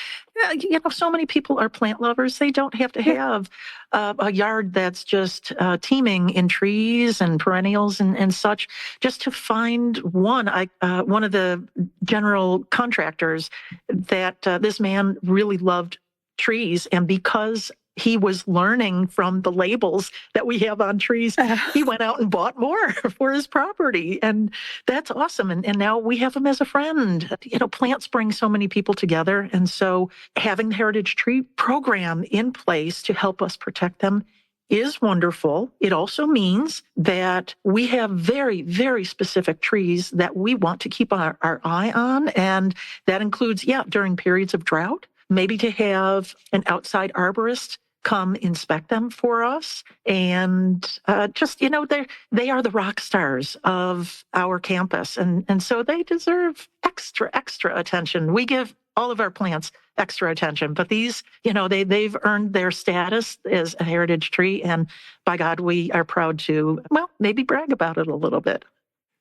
so many people are plant lovers. They don't have to have a yard that's just teeming in trees and perennials and such. Just to find one of the general contractors that this man really loved trees. And because he was learning from the labels that we have on trees, he went out and bought more for his property. And that's awesome. And now we have him as a friend. Plants bring so many people together. And so having the heritage tree program in place to help us protect them is wonderful. It also means that we have very, very specific trees that we want to keep our eye on. And that includes, during periods of drought, maybe to have an outside arborist come inspect them for us. And they are the rock stars of our campus. And so they deserve extra attention. We give all of our plants extra attention, but these, they've earned their status as a heritage tree. And by God, we are proud to, maybe brag about it a little bit.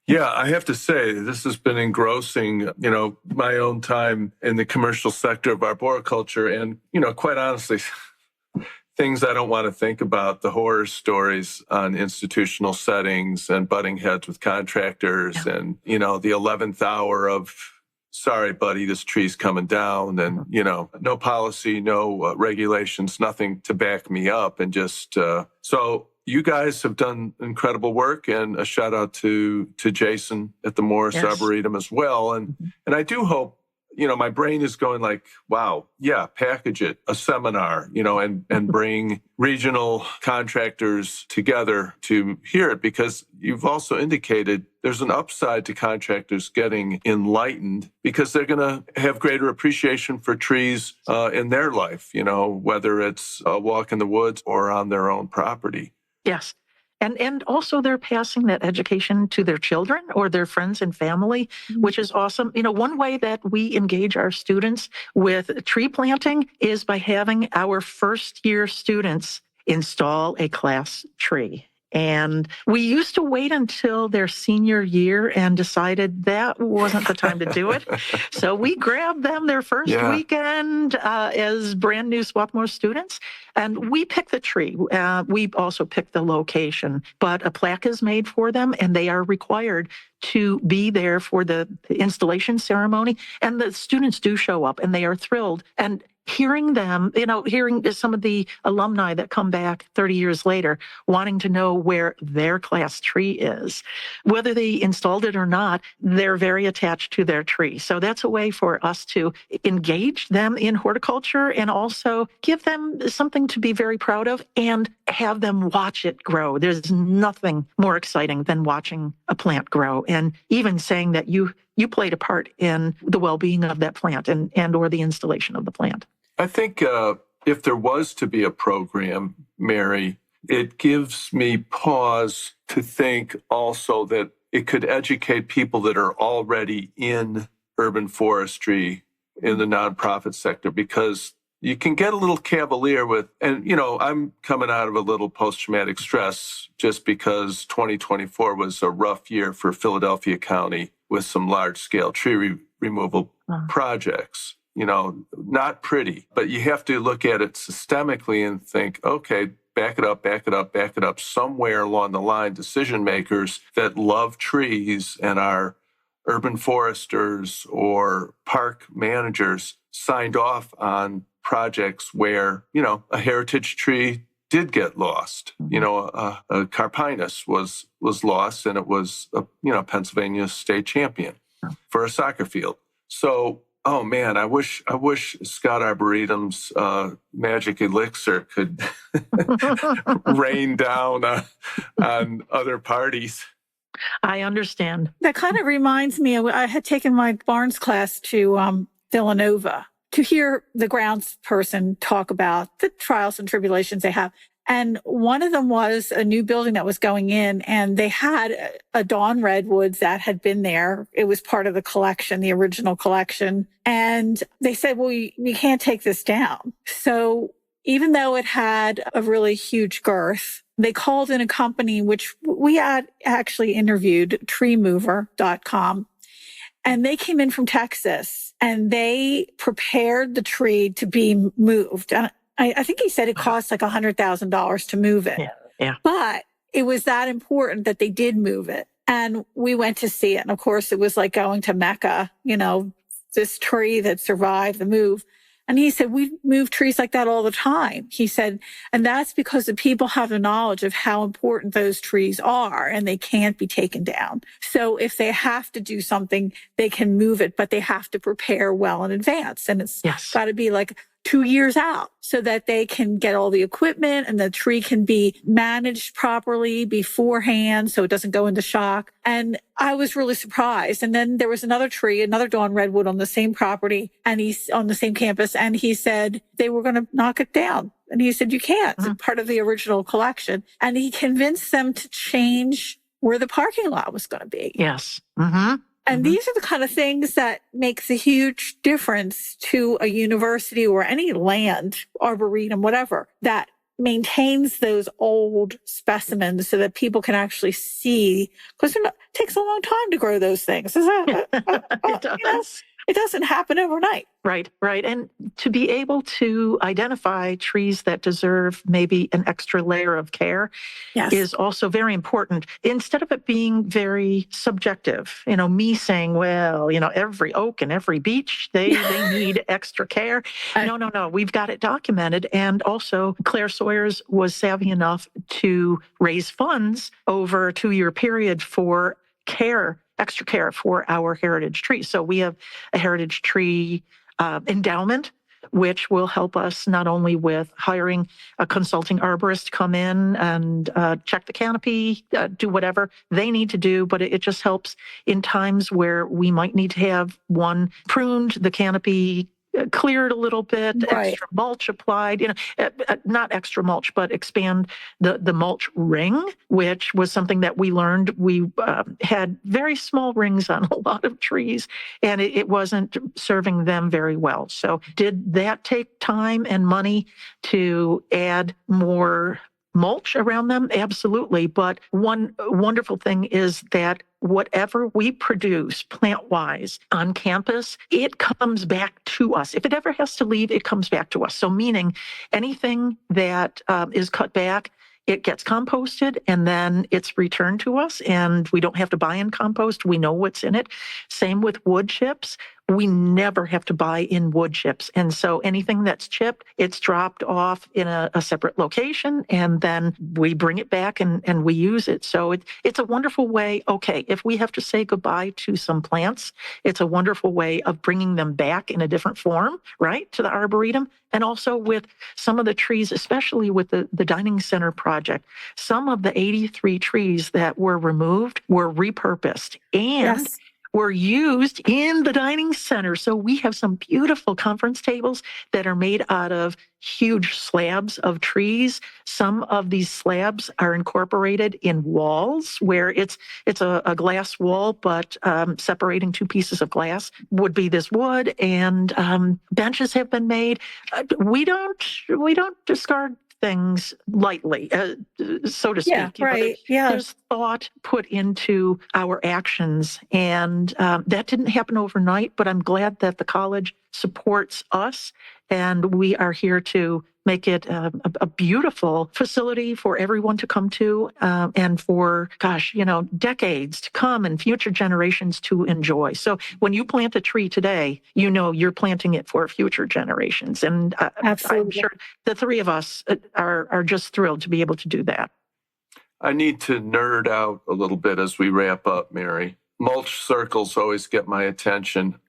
Yeah, I have to say, this has been engrossing, my own time in the commercial sector of arboriculture. And, quite honestly, things I don't want to think about, the horror stories on institutional settings and butting heads with contractors and, the 11th hour of, sorry, buddy, this tree's coming down, and, no policy, no regulations, nothing to back me up. And just, so you guys have done incredible work, and a shout out to Jason at the Morris Yes. Arboretum as well. And I do hope, my brain is going like, wow, yeah, package it, a seminar, and bring regional contractors together to hear it, because you've also indicated there's an upside to contractors getting enlightened, because they're going to have greater appreciation for trees in their life, whether it's a walk in the woods or on their own property. Yes. And also they're passing that education to their children or their friends and family, which is awesome. One way that we engage our students with tree planting is by having our first year students install a class tree. And we used to wait until their senior year and decided that wasn't the time to do it. So we grabbed them their first weekend as brand new Swarthmore students, and we picked the tree. We also picked the location, but a plaque is made for them, and they are required to be there for the installation ceremony. And the students do show up, and they are thrilled. And hearing them, hearing some of the alumni that come back 30 years later, wanting to know where their class tree is. Whether they installed it or not, they're very attached to their tree. So that's a way for us to engage them in horticulture and also give them something to be very proud of and have them watch it grow. There's nothing more exciting than watching a plant grow, and even saying that you played a part in the well-being of that plant and or the installation of the plant. I think if there was to be a program, Mary, it gives me pause to think also that it could educate people that are already in urban forestry in the nonprofit sector, because you can get a little cavalier with, and I'm coming out of a little post-traumatic stress just because 2024 was a rough year for Philadelphia County with some large-scale tree removal projects. Not pretty, but you have to look at it systemically and think, okay, back it up. Somewhere along the line, decision makers that love trees and are urban foresters or park managers signed off on projects where, a heritage tree did get lost. A Carpinus was lost, and it was a Pennsylvania state champion for a soccer field. So, oh man, I wish Scott Arboretum's magic elixir could rain down on other parties. I understand. That kind of reminds me, I had taken my Barnes class to Villanova to hear the grounds person talk about the trials and tribulations they have. And one of them was a new building that was going in, and they had a dawn redwoods that had been there. It was part of the collection, the original collection. And they said, well, you can't take this down. So even though it had a really huge girth, they called in a company, which we had actually interviewed, treemover.com. And they came in from Texas, and they prepared the tree to be moved. And I think he said it cost like $100,000 to move it. Yeah. But it was that important that they did move it. And we went to see it. And of course, it was like going to Mecca, this tree that survived the move. And he said, we move trees like that all the time. He said, and that's because the people have the knowledge of how important those trees are, and they can't be taken down. So if they have to do something, they can move it, but they have to prepare well in advance. And it's got to be like 2 years out so that they can get all the equipment and the tree can be managed properly beforehand so it doesn't go into shock. And I was really surprised. And then there was another tree, another dawn redwood on the same property, and he's on the same campus. And he said they were going to knock it down. And he said, you can't. It's part of the original collection. And he convinced them to change where the parking lot was going to be. Yes. Mm-hmm. And these are the kind of things that makes a huge difference to a university or any land, arboretum, whatever, that maintains those old specimens so that people can actually see, because it takes a long time to grow those things. It does. It doesn't happen overnight. Right, right. And to be able to identify trees that deserve maybe an extra layer of care Yes. is also very important. Instead of it being very subjective, me saying, well, every oak and every beech, they need extra care. No. We've got it documented. And also Claire Sawyers was savvy enough to raise funds over a 2-year period for extra care for our heritage trees. So we have a heritage tree endowment, which will help us not only with hiring a consulting arborist to come in and check the canopy, do whatever they need to do, but it just helps in times where we might need to have one pruned, the canopy cleared a little bit, Right. extra mulch applied, not extra mulch, but expand the mulch ring, which was something that we learned. We had very small rings on a lot of trees, and it wasn't serving them very well. So did that take time and money to add more mulch around them? Absolutely. But one wonderful thing is that whatever we produce plant-wise on campus, it comes back to us. If it ever has to leave, it comes back to us. So meaning anything that is cut back, it gets composted and then it's returned to us, and we don't have to buy in compost. We know what's in it. Same with wood chips. We never have to buy in wood chips. And so anything that's chipped, it's dropped off in a separate location, and then we bring it back and we use it. So it's a wonderful way. Okay, if we have to say goodbye to some plants, it's a wonderful way of bringing them back in a different form, right, to the Arboretum. And also with some of the trees, especially with the Dining Center project, some of the 83 trees that were removed were repurposed and were used in the dining center. So we have some beautiful conference tables that are made out of huge slabs of trees. Some of these slabs are incorporated in walls where it's a glass wall, but separating two pieces of glass would be this wood, and benches have been made. We don't discard things lightly, so to speak. Yeah, right. Yeah. There's thought put into our actions, and that didn't happen overnight, but I'm glad that the college supports us, and we are here to make it a beautiful facility for everyone to come to, and for, decades to come and future generations to enjoy. So when you plant a tree today, you're planting it for future generations. And Absolutely. I'm sure the three of us are just thrilled to be able to do that. I need to nerd out a little bit as we wrap up, Mary. Mulch circles always get my attention.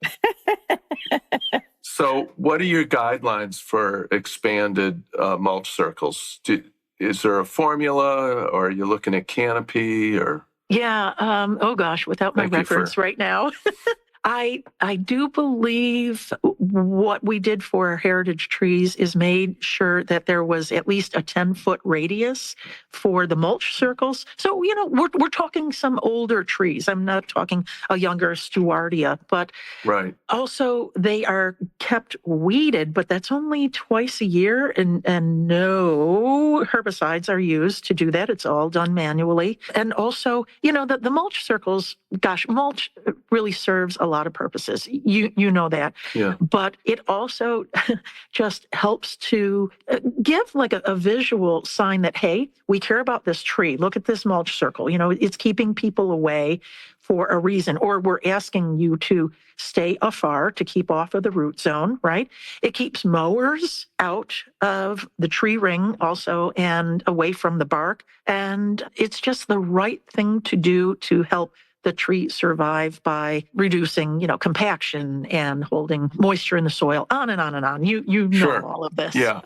So what are your guidelines for expanded mulch circles? Is there a formula, or are you looking at canopy, or? Yeah. Oh, gosh, without my reference right now. I do believe what we did for our heritage trees is made sure that there was at least a 10-foot radius for the mulch circles. So, we're talking some older trees. I'm not talking a younger Stewartia, but right. Also they are kept weeded, but that's only twice a year, and no herbicides are used to do that. It's all done manually. And also, the mulch circles, mulch really serves a lot of purposes. You know that. Yeah. But it also just helps to give like a visual sign that, hey, we care about this tree. Look at this mulch circle. It's keeping people away for a reason, or we're asking you to stay afar to keep off of the root zone, right? It keeps mowers out of the tree ring also and away from the bark. And it's just the right thing to do to help the tree survive by reducing, compaction and holding moisture in the soil, on and on and on. You know Sure. all of this. Yeah.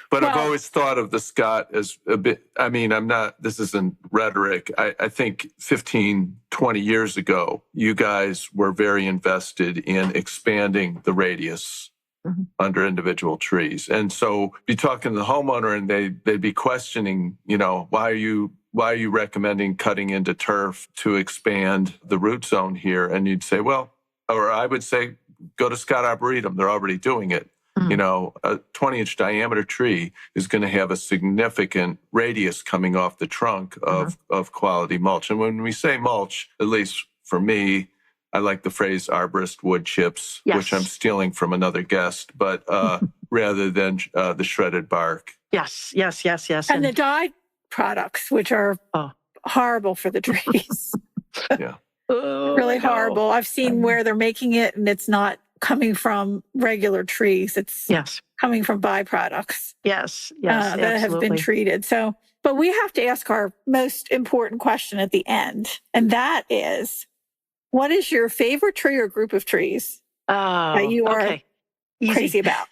But I've always thought of the Scott as a bit, this isn't rhetoric. I think 15, 20 years ago, you guys were very invested in expanding the radius under individual trees. And so be talking to the homeowner and they'd be questioning, why are you recommending cutting into turf to expand the root zone here? And you'd say, or I would say, go to Scott Arboretum. They're already doing it. A 20-inch diameter tree is going to have a significant radius coming off the trunk of quality mulch. And when we say mulch, at least for me, I like the phrase arborist wood chips, Yes. which I'm stealing from another guest, but rather than the shredded bark. Yes. And the dyed products, which are Oh. horrible for the trees. Yeah. Really horrible. I've seen where they're making it and it's not coming from regular trees. It's coming from byproducts. Yes, that have been treated. So, but we have to ask our most important question at the end. And that is, what is your favorite tree or group of trees that you are crazy about?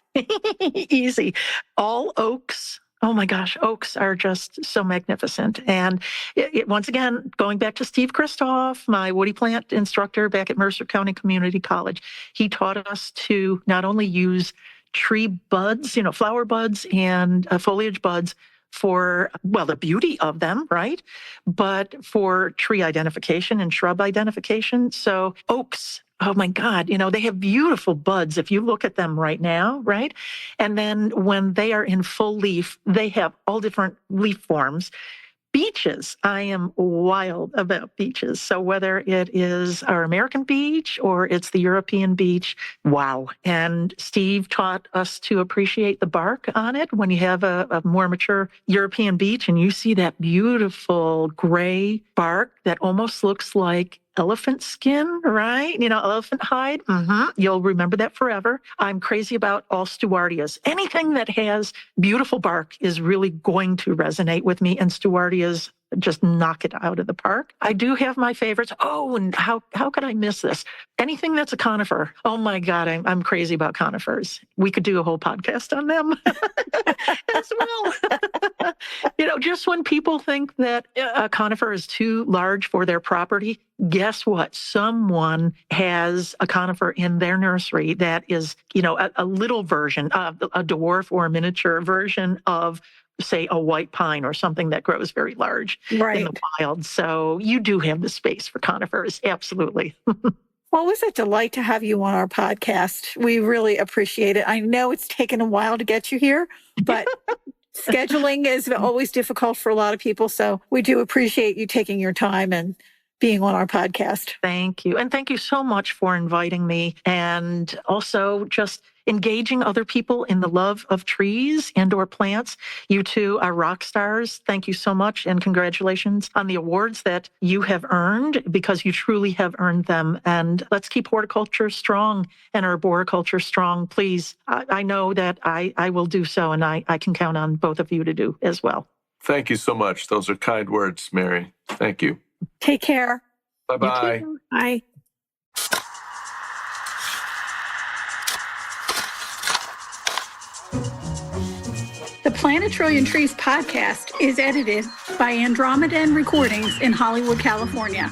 Easy. All oaks. Oh my gosh, oaks are just so magnificent. And once again, going back to Steve Kristoff, my woody plant instructor back at Mercer County Community College, he taught us to not only use tree buds, flower buds and foliage buds for, the beauty of them, right? But for tree identification and shrub identification. So oaks, oh my God, they have beautiful buds if you look at them right now, right? And then when they are in full leaf, they have all different leaf forms. Beeches, I am wild about beeches. So whether it is our American beech or it's the European beech, wow. And Steve taught us to appreciate the bark on it. When you have a more mature European beech and you see that beautiful gray bark that almost looks like elephant skin, right? Elephant hide. You'll remember that forever. I'm crazy about all Stewartias. Anything that has beautiful bark is really going to resonate with me, and Stewartias just knock it out of the park. I do have my favorites. Oh, and how could I miss this? Anything that's a conifer. Oh my God, I'm crazy about conifers. We could do a whole podcast on them as well. Just when people think that a conifer is too large for their property, guess what? Someone has a conifer in their nursery that is, a little version, a dwarf or a miniature version of, say, a white pine or something that grows very large in the wild. So you do have the space for conifers. Absolutely. Well, it was a delight to have you on our podcast. We really appreciate it. I know it's taken a while to get you here, but scheduling is always difficult for a lot of people. So we do appreciate you taking your time and being on our podcast. Thank you. And thank you so much for inviting me, and also just engaging other people in the love of trees and or plants. You two are rock stars. Thank you so much. And congratulations on the awards that you have earned, because you truly have earned them. And let's keep horticulture strong and arboriculture strong, please. I know that I will do so, and I can count on both of you to do as well. Thank you so much. Those are kind words, Mary. Thank you. Take care. Bye-bye. Bye. The Plant a Trillion Trees podcast is edited by Andromedan Recordings in Hollywood, California.